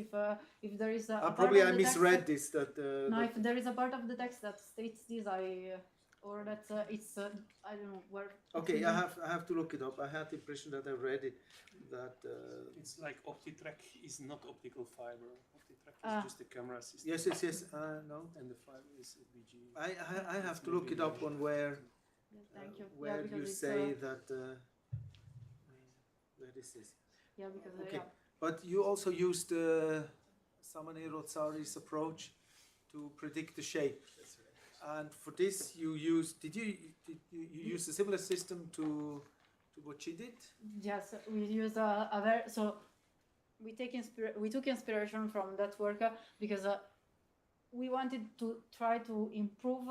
If there is a probably I misread this. If there is a part of the text that states this, or that it's I don't know where. Okay, I have to look it up. I had the impression that I read it that it's like OptiTrack is not optical fiber. OptiTrack is just a camera system. Yes. No. And the fiber is BG. I have to look it up on where. Thank you. Where you say that. Where this is. Yeah, because okay. But you also used Samane-Rozzari's approach to predict the shape. That's right. And for this, you used. Did you use a similar system to what she did? Yes, we use we took inspiration from that work because we wanted to try to improve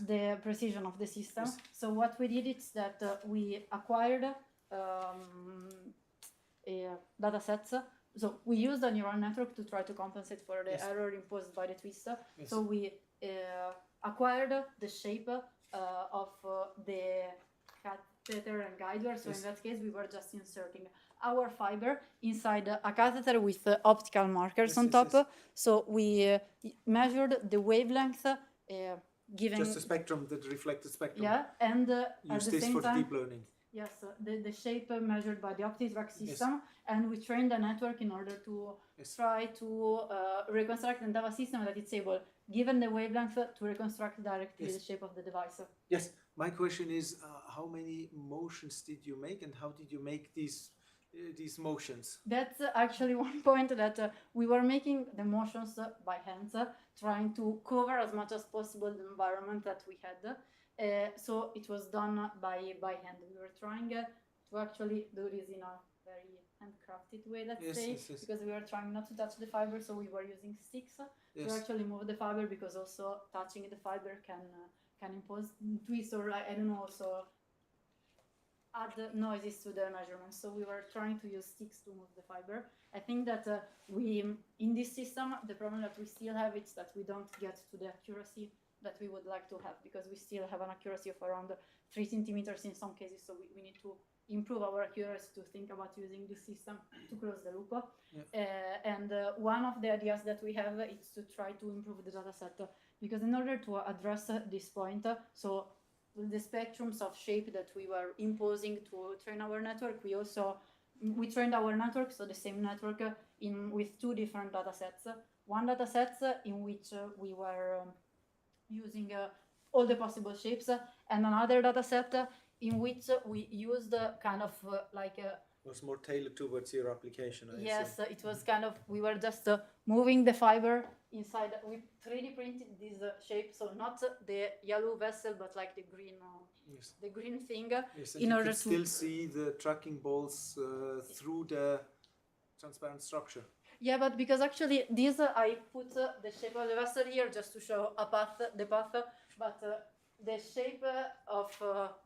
the precision of the system. Yes. So what we did is that we acquired data sets. So we used a neural network to try to compensate for the error imposed by the twist. Yes. So we acquired the shape of the catheter and guideware. So in that case, we were just inserting our fiber inside a catheter with optical markers on top. So we measured the wavelength given... Just the spectrum, the reflected spectrum. Yeah, and use this for deep learning. Yes, the shape measured by the OptiTrack system, and we trained a network in order to try to reconstruct and have a system that is able, given the wavelength, to reconstruct directly the shape of the device. Yes, my question is, how many motions did you make, and how did you make these motions? That's actually one point that we were making the motions by hands, trying to cover as much as possible the environment that we had. So it was done by hand. We were trying to actually do this in a very handcrafted way, let's say, because we were trying not to touch the fiber, so we were using sticks to actually move the fiber, because also touching the fiber can impose twist, or I don't know, also add noises to the measurements. So we were trying to use sticks to move the fiber. I think that in this system, the problem that we still have is that we don't get to the accuracy that we would like to have, because we still have an accuracy of around 3 centimeters in some cases. So we need to improve our accuracy to think about using this system to close the loop. And one of the ideas that we have is to try to improve the data set, because in order to address this point, so the spectrums of shape that we were imposing to train our network, we trained our network, so the same network, with 2 different data sets. One data set in which we were using all the possible shapes, and another data set in which we used kind of it was more tailored towards your application. It was kind of, we were just moving the fiber inside. We 3D printed this shape, so not the yellow vessel, but like the green thing. In order to still see the tracking balls through the transparent structure. Yeah, but because actually this I put the shape of the vessel here just to show the path, but the shape of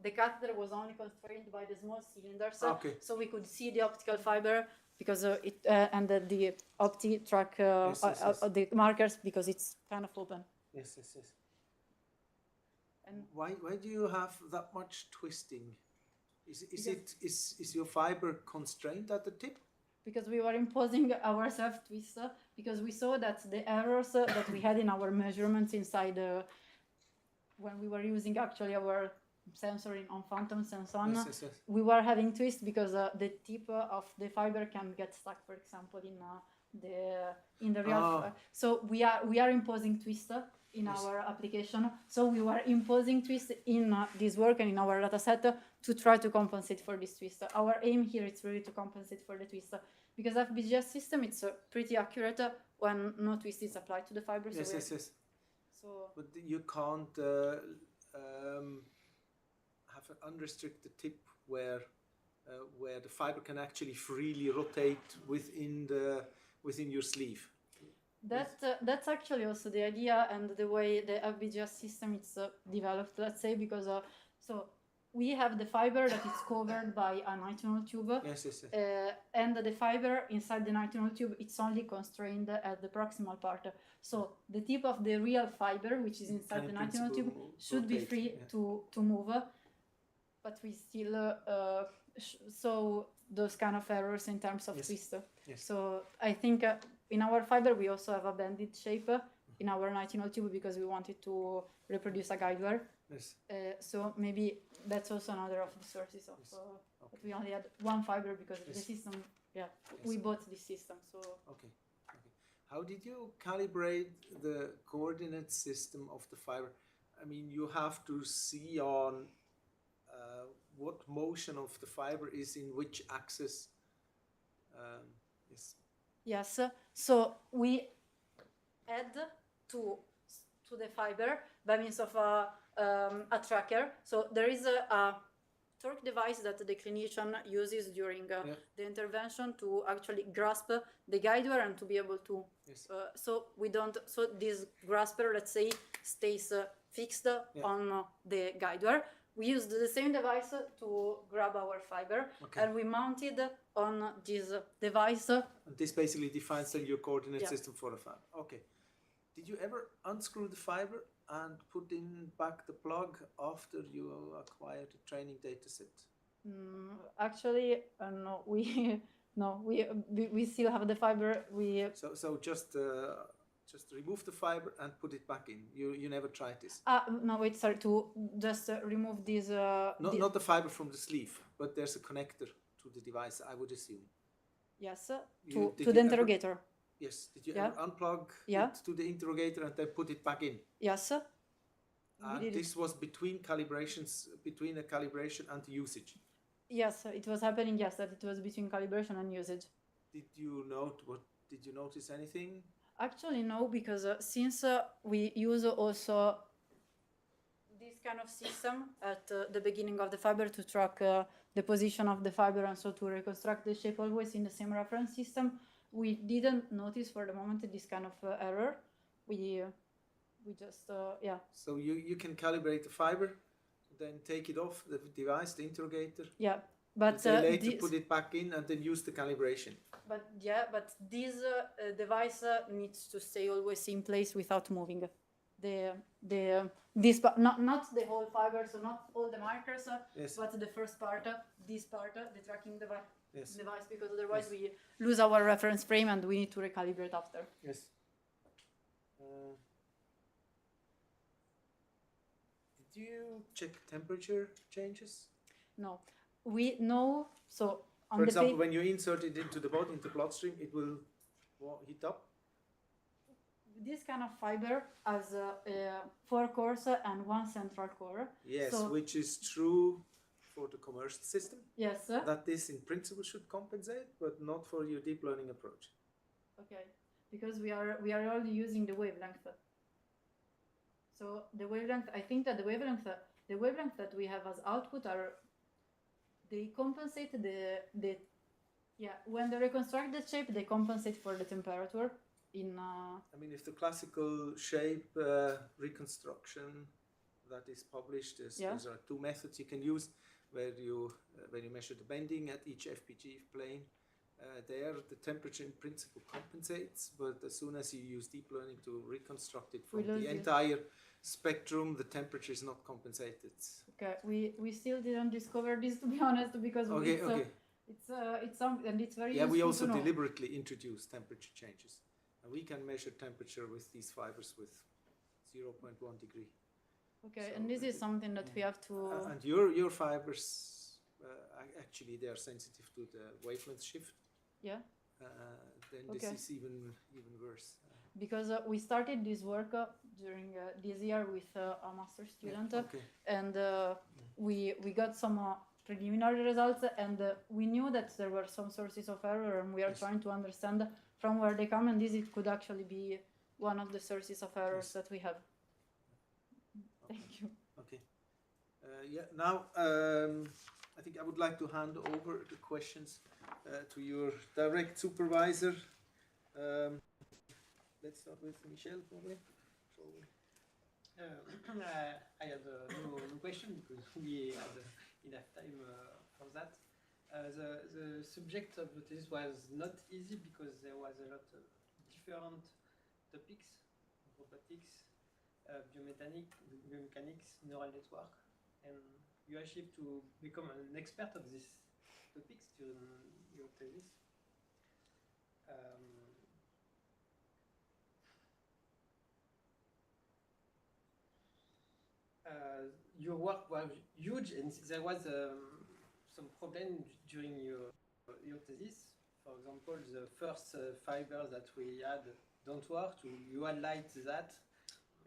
the catheter was only constrained by the small cylinders, Okay. so we could see the optical fiber because the opti track Yes, yes, yes. the markers because it's kind of open. Yes, yes, yes. And Why do you have that much twisting? Is your fiber constrained at the tip? because we were imposing ourselves twist because we saw that the errors that we had in our measurements inside when we were using actually our sensor on phantoms and so on, Yes, yes, yes. we were having twist because the tip of the fiber can get stuck, for example, in the real. So we are imposing twist in Yes. our application. So we were imposing twist in this work and in our data set to try to compensate for this twist. Our aim here is really to compensate for the twist because FBGS system it's pretty accurate when no twist is applied to the fiber. Yes, So yes, yes. So But you can't have an unrestricted tip where the fiber can actually freely rotate within your sleeve. that's actually also the idea and the way the FBGS system is developed, let's say, because so we have the fiber that is covered by a nitinol tube. Yes, yes, yes. And the fiber inside the nitinol tube, it's only constrained at the proximal part. So the tip of the real fiber, which is inside the nitinol tube, should be free to move. But we still saw those kind of errors in terms of twist. Yes. So I think in our fiber, we also have a banded shape in our nitinol tube because we wanted to reproduce a guide wire. Yes. So maybe that's also another of the sources of but we only had one fiber because the system, we bought this system. So okay. How did you calibrate the coordinate system of the fiber? I mean, you have to see on what motion of the fiber is in which axis. Yes. Yes. So we add to the fiber by means of a tracker. So there is a torque device that the clinician uses during the intervention to actually grasp the guide wire and to be able to. Yes. So this grasper, let's say, stays fixed on the guide wire. We used the same device to grab our fiber, and we mounted on this device. And this basically defines then your coordinate system for the fiber. Okay. Did you ever unscrew the fiber and put in back the plug after you acquired a training data set? Actually, no. We still have the fiber. So just remove the fiber and put it back in. You never tried this. No, wait. Sorry. To just remove this. Not the fiber from the sleeve, but there's a connector to the device, I would assume. Yes. To the interrogator. Yes. Did you ever unplug it to the interrogator and then put it back in? Yes. And this was between a calibration and usage. Yes, it was happening. Yes, that it was between calibration and usage. Did you notice anything? Actually, no, because since we use also this kind of system at the beginning of the fiber to track the position of the fiber and so to reconstruct the shape always in the same reference system, we didn't notice for the moment this kind of error. We just So you can calibrate the fiber, then take it off the device, the interrogator. Yeah, but later put it back in and then use the calibration. But this device needs to stay always in place without moving. This part, not the whole fiber, so not all the markers, but the first part, this part, the tracking device, because otherwise we lose our reference frame and we need to recalibrate after. Yes. Did you check temperature changes? No, we know. So on for example, when you insert it into the body, into the bloodstream, it will heat up. This kind of fiber has 4 cores and 1 central core. Yes, which is true for the commercial system. Yes. That this in principle should compensate, but not for your deep learning approach. Okay, because we are only using the wavelength. So the wavelength, I think that the wavelength that we have as output they compensate Yeah, when they reconstruct the shape, they compensate for the temperature in. I mean, if the classical shape reconstruction that is published, there are two methods you can use where you measure the bending at each FPG plane. There, the temperature in principle compensates, but as soon as you use deep learning to reconstruct it from the entire spectrum, the temperature is not compensated. Okay, we still didn't discover this, to be honest, because it's something, and it's very useful we also to know. deliberately introduce temperature changes, and we can measure temperature with these fibers with 0.1 degree. Okay, So and this is something that we have to. And your fibers, actually, they are sensitive to the wavelength shift. Yeah. Then this is even worse. Because we started this work during this year with a master student, and we got some preliminary results, and we knew that there were some sources of error, and we are trying to understand from where they come, and this it could actually be one of the sources of errors that we have. Thank you. Okay. Now I think I would like to hand over the questions to your direct supervisor. Let's start with Michel, probably. I have no question because we had enough time for that. The subject of the thesis was not easy because there was a lot of different topics: robotics, biomechanics, neural network, and you achieved to become an expert of these topics during your thesis. Your work was huge, and there was some problem during your thesis. For example, the first fiber that we had don't work. You highlight that,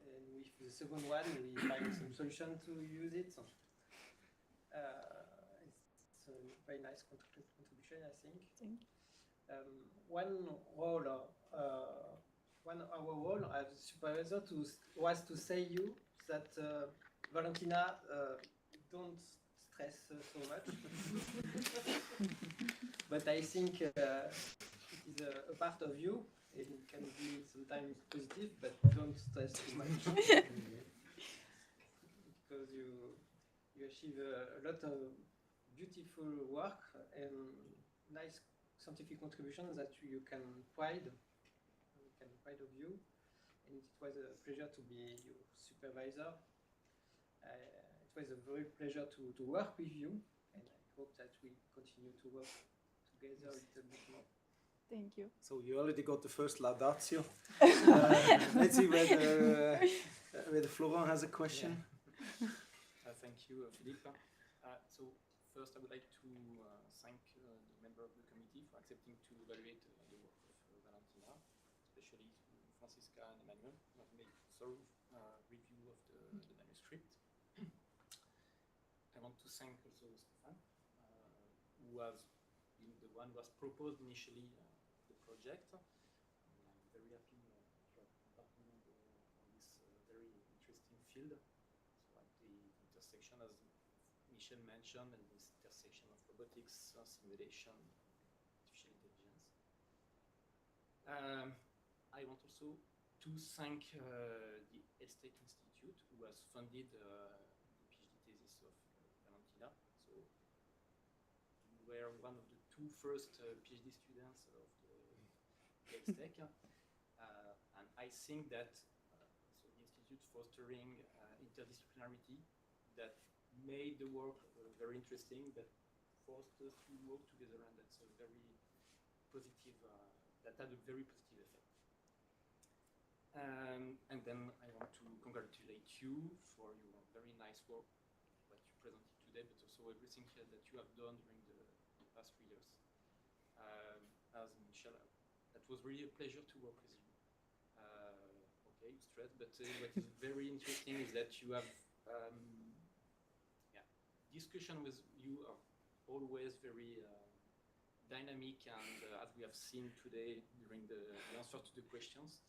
and with the second one, we find some solution to use it. It's a very nice contribution, I think. Thank you. Our role as a supervisor was to say you that Valentina, don't stress so much. But I think it is a part of you, and it can be sometimes positive, but don't stress too much. Because you achieve a lot of beautiful work and nice scientific contributions that you can pride of you. And it was a pleasure to be your supervisor. It was a very pleasure to work with you, and I hope that we continue to work together a little bit more. Thank you. So you already got the first laudatio. Let's see whether Florent has a question. Yeah. Thank you, Philippe. So first, I would like to thank the member of the committee for accepting to evaluate the work of Valentina, especially to Francisca and Emmanuel, who have made thorough review of the manuscript. I want to thank also Stefan, who was the one who was proposed initially the project. I'm very happy to have partnered on this very interesting field. So at the intersection, as Michel mentioned, and this intersection of robotics, simulation, artificial intelligence. I want also to thank the EdState Institute, who has funded the PhD thesis of Valentina. So you were one of the two first PhD students of the EdState. And I think that so the Institute fostering interdisciplinarity that made the work very interesting, that forced us to work together, and that's a very positive, that had a very positive effect. And then I want to congratulate you for your very nice work, what you presented today, but also everything that you have done during the past 3 years. As Michel, that was really a pleasure to work with you. Okay, you stress, but what is very interesting is that you have discussion with you are always very dynamic, and as we have seen today during the answer to the questions,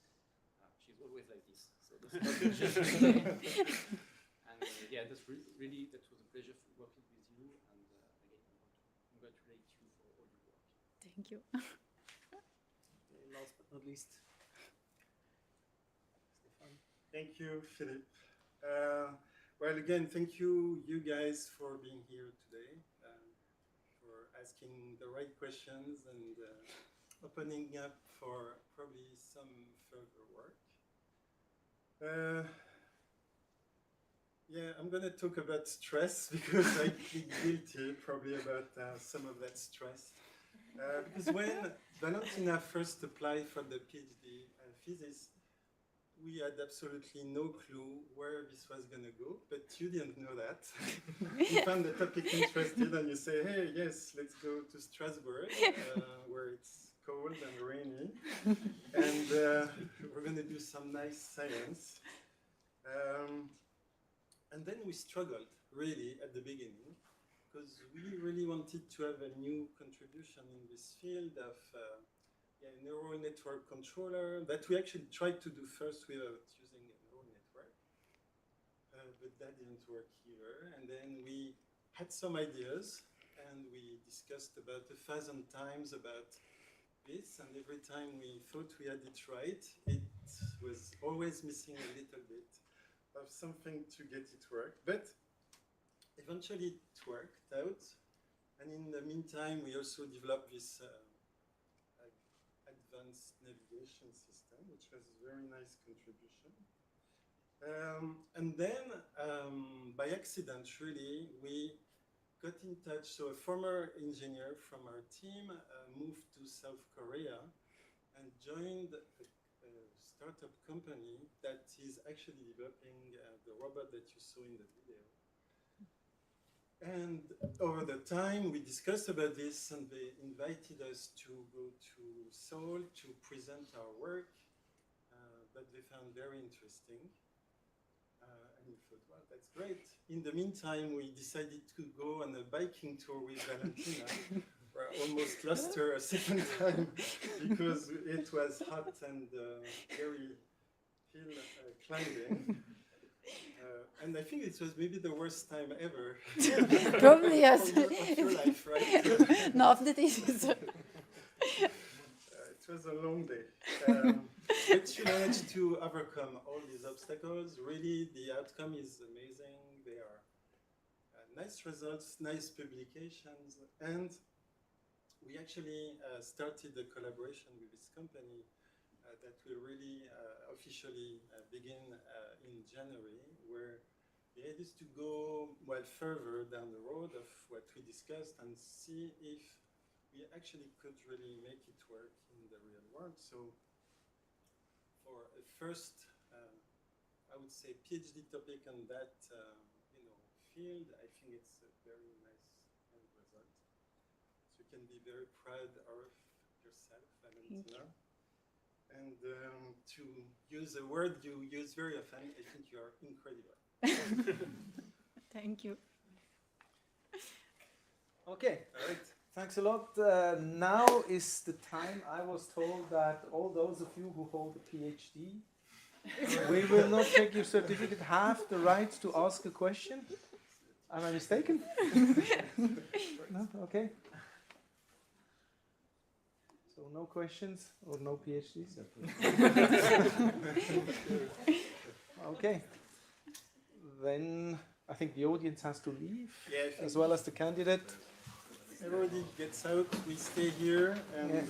she's always like this. So that's not just and yeah, that's really that was a pleasure working with you, and again I want to congratulate you for all your work. Thank you. Last but not least, Stefan. Thank you, Philip. Well, again, thank you, you guys, for being here today, for asking the right questions and opening up for probably some further work. Yeah, I'm going to talk about stress because I feel guilty probably about some of that stress. Because when Valentina first applied for the PhD thesis, we had absolutely no clue where this was going to go, but you didn't know that. You found the topic interesting and you say, hey, yes, let's go to Strasbourg, where it's cold and rainy, and we're going to do some nice science. And then we struggled, really, at the beginning, because we really wanted to have a new contribution in this field of neural network controller that we actually tried to do first without using a neural network, but that didn't work either. And then we had some ideas, and we discussed about 1,000 times about this, and every time we thought we had it right, it was always missing a little bit of something to get it work. But eventually it worked out, and in the meantime we also developed this advanced navigation system, which was a very nice contribution. And then by accident, really, we got in touch. So a former engineer from our team moved to South Korea and joined a startup company that is actually developing the robot that you saw in the video. And over the time, we discussed about this, and they invited us to go to Seoul to present our work that they found very interesting. And we thought, well, that's great. In the meantime, we decided to go on a biking tour with Valentina. I almost lost her a second time because it was hot and very hill climbing. And I think it was maybe the worst time ever. Probably, yes. of your life, right? No, of the thesis. It was a long day. But you managed to overcome all these obstacles. Really, the outcome is amazing. They are nice results, nice publications, and we actually started a collaboration with this company that will really officially begin in January, where the idea is to go further down the road of what we discussed and see if we actually could really make it work in the real world. So for a first, I would say, PhD topic on that field, I think it's a very nice end result. So you can be very proud of yourself, Valentina. And to use a word you use very often, I think you are incredible. Thank you. Okay, all right. Thanks a lot. Now is the time. I was told that all those of you who hold a PhD, we will not take your certificate, have the right to ask a question. Am I mistaken? No? Okay. So no questions or no PhDs? Okay. Then I think the audience has to leave, as well as the candidate. Everybody gets out, we stay here, and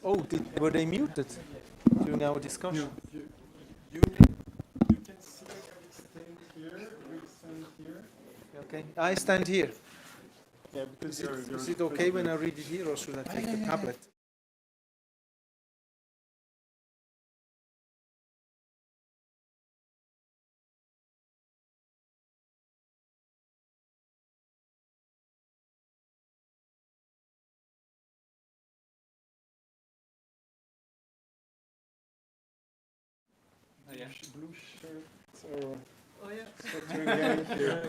Were they muted during our discussion? You can see I stand here, we stand here. Okay, I stand here. Yeah, because Is it okay when I read it here, or should I take the tablet? blue shirt or Oh yeah. sweater guy here.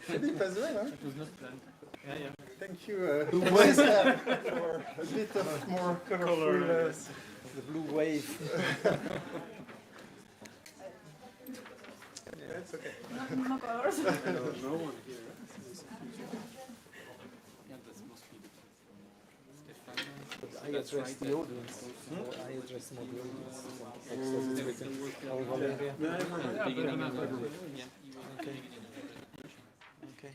Philippe as well, huh? It was not planned. Yeah, yeah. Thank you. For a bit of more colorful. The blue wave. Yeah, it's okay. No colors. No one here. Yeah, that's mostly the Stefan. I address the audience. I address more the audience. Or Valeria. Okay. Okay.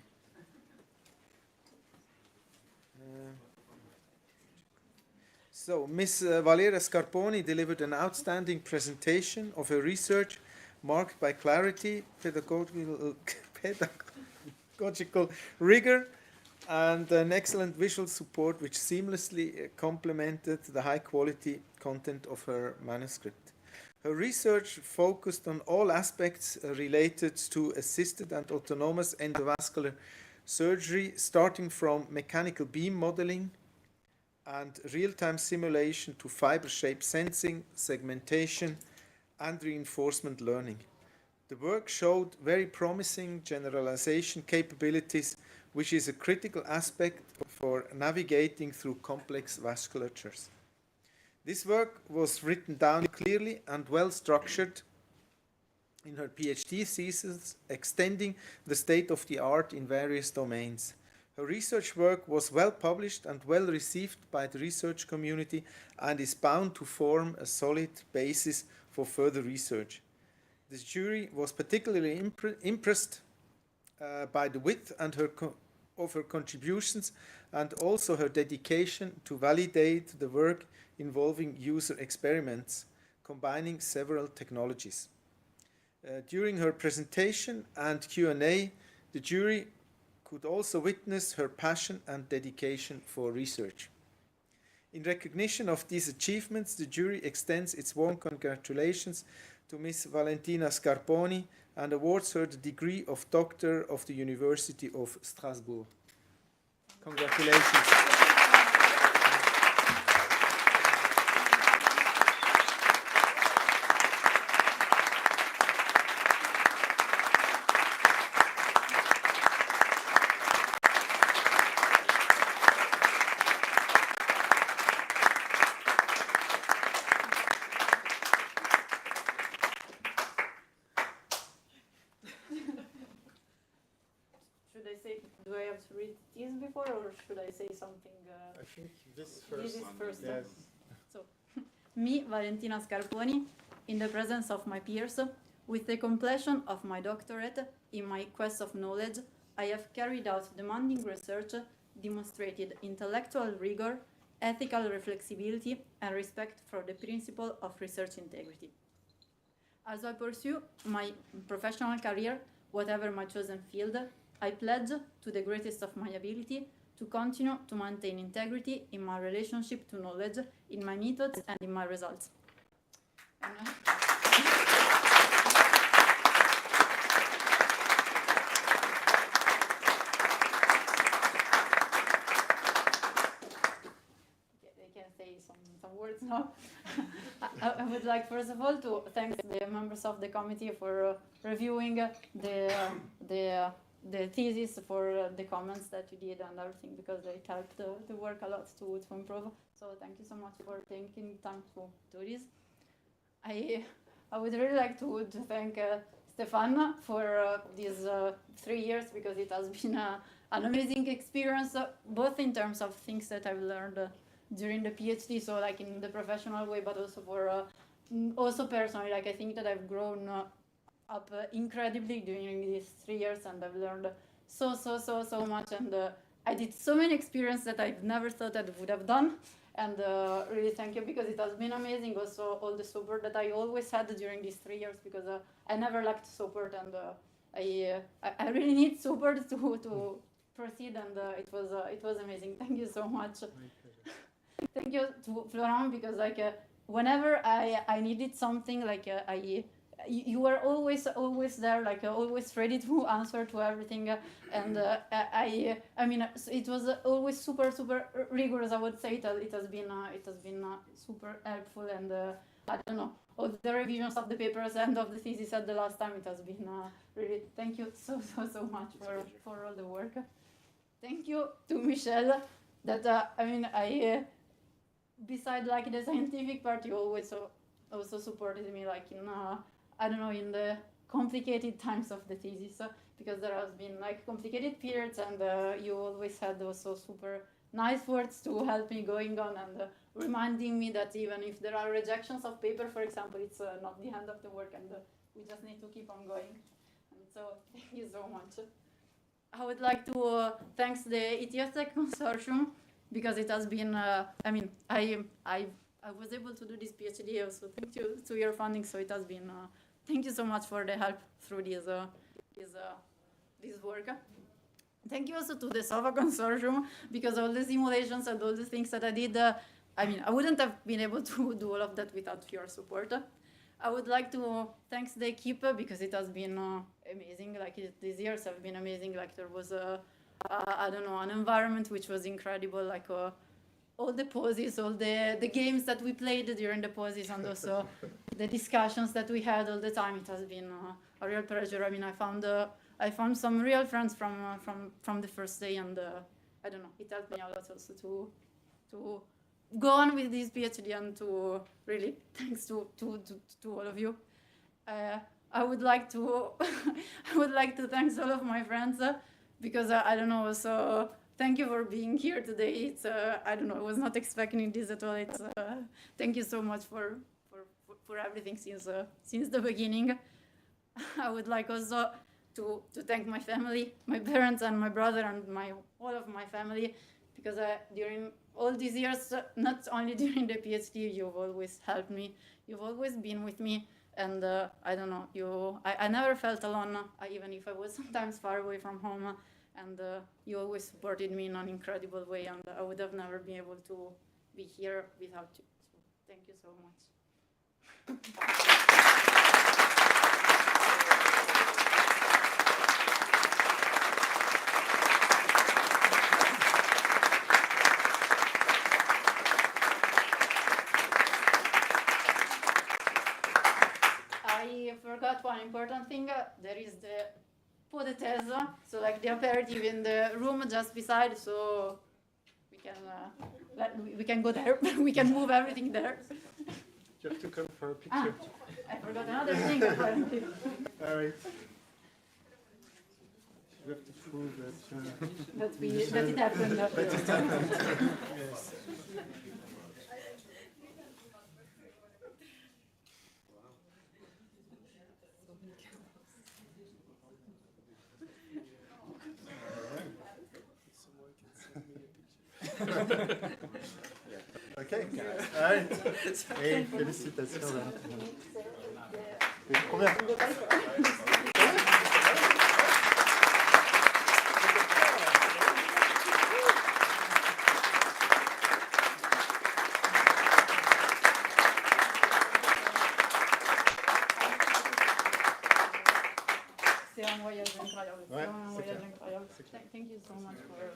So, Ms. Valeria Scarponi delivered an outstanding presentation of her research marked by clarity, pedagogical rigor, and an excellent visual support which seamlessly complemented the high-quality content of her manuscript. Her research focused on all aspects related to assisted and autonomous endovascular surgery, starting from mechanical beam modeling and real-time simulation to fiber shape sensing, segmentation, and reinforcement learning. The work showed very promising generalization capabilities, which is a critical aspect for navigating through complex vasculatures. This work was written down clearly and well structured in her PhD thesis, extending the state of the art in various domains. Her research work was well published and well received by the research community and is bound to form a solid basis for further research. The jury was particularly impressed by the width and of her contributions and also her dedication to validate the work involving user experiments, combining several technologies. During her presentation and Q&A, the jury could also witness her passion and dedication for research. In recognition of these achievements, the jury extends its warm congratulations to Ms. Valentina Scarponi and awards her the degree of Doctor of the University of Strasbourg. Congratulations. Should I say, do I have to read this before, or should I say something? I think this first. This is first. Yes. Me, Valentina Scarponi, in the presence of my peers, with the completion of my doctorate in my quest of knowledge, I have carried out demanding research, demonstrated intellectual rigor, ethical reflexibility, and respect for the principle of research integrity. As I pursue my professional career, whatever my chosen field, I pledge to the greatest of my ability to continue to maintain integrity in my relationship to knowledge, in my methods, and in my results. They can say some words now. I would like, first of all, to thank the members of the committee for reviewing the thesis, for the comments that you did and everything, because they helped the work a lot to improve. So thank you so much for taking time to do this. I would really like to thank Stefan for these 3 years, because it has been an amazing experience, both in terms of things that I've learned during the PhD, so like in the professional way, but also for also personally, like I think that I've grown up incredibly during these 3 years, and I've learned so much, and I did so many experiences that I've never thought I would have done, And really thank you, because it has been amazing. Also, all the support that I always had during these 3 years, because I never lacked support, and I really need support to proceed. And it was amazing. Thank you so much. Thank you to Florent, because whenever I needed something, you were always there, always ready to answer to everything, and I mean, it was always super rigorous. I would say it has been super helpful, and I don't know, all the revisions of the papers and of the thesis at the last time, it has been really, thank you so much for all the work. Thank you to Michelle, that I mean, beside the scientific part, you always also supported me, in I don't know, in the complicated times of the thesis, because there has been complicated periods, and you always had also super nice words to help me going on, and reminding me that even if there are rejections of paper, for example, it's not the end of the work, and we just need to keep on going. And so thank you so much. I would like to thank the ETS Tech Consortium, because it has been, I mean, I was able to do this PhD also thank you to your funding, so it has been, thank you so much for the help through this work. Thank you also to the SOFA Consortium, because all the simulations and all the things that I did, I mean, I wouldn't have been able to do all of that without your support. I would like to thank the equipe, because it has been amazing. These years have been amazing. There was I don't know, an environment which was incredible. All the poses, all the games that we played during the poses, and also the discussions that we had all the time. It has been a real pleasure. I mean, I found some real friends from the first day, and I don't know, it helped me a lot also to go on with this PhD, and to really thanks to all of you. I would like to thank all of my friends, because I don't know. So thank you for being here today. It's I don't know, I was not expecting this at all. It's thank you so much for everything since the beginning. I would like also to thank my family, my parents and my brother, and all of my family, because during all these years, not only during the PhD, you've always helped me. You've always been with me, and I don't know, I never felt alone, even if I was sometimes far away from home, and you always supported me in an incredible way, and I would have never been able to be here without you. So thank you so much. I forgot one important thing. There is the pot de thèse, so the aperitif in the room just beside, so we can go there. We can move everything there. You have to come for a picture. I forgot another thing apparently. All right. You have to prove that that it happened. Yes. Ok, all right. Hey, félicitations. Combien? C'est un voyage incroyable. Ouais, un c'est voyage clair. incroyable. Thank you so much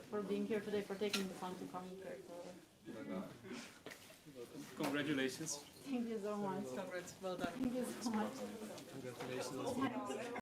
for being here today, for taking the time to come here. Congratulations. Thank you so much. Congrats, well done. Thank you so much. Congratulations.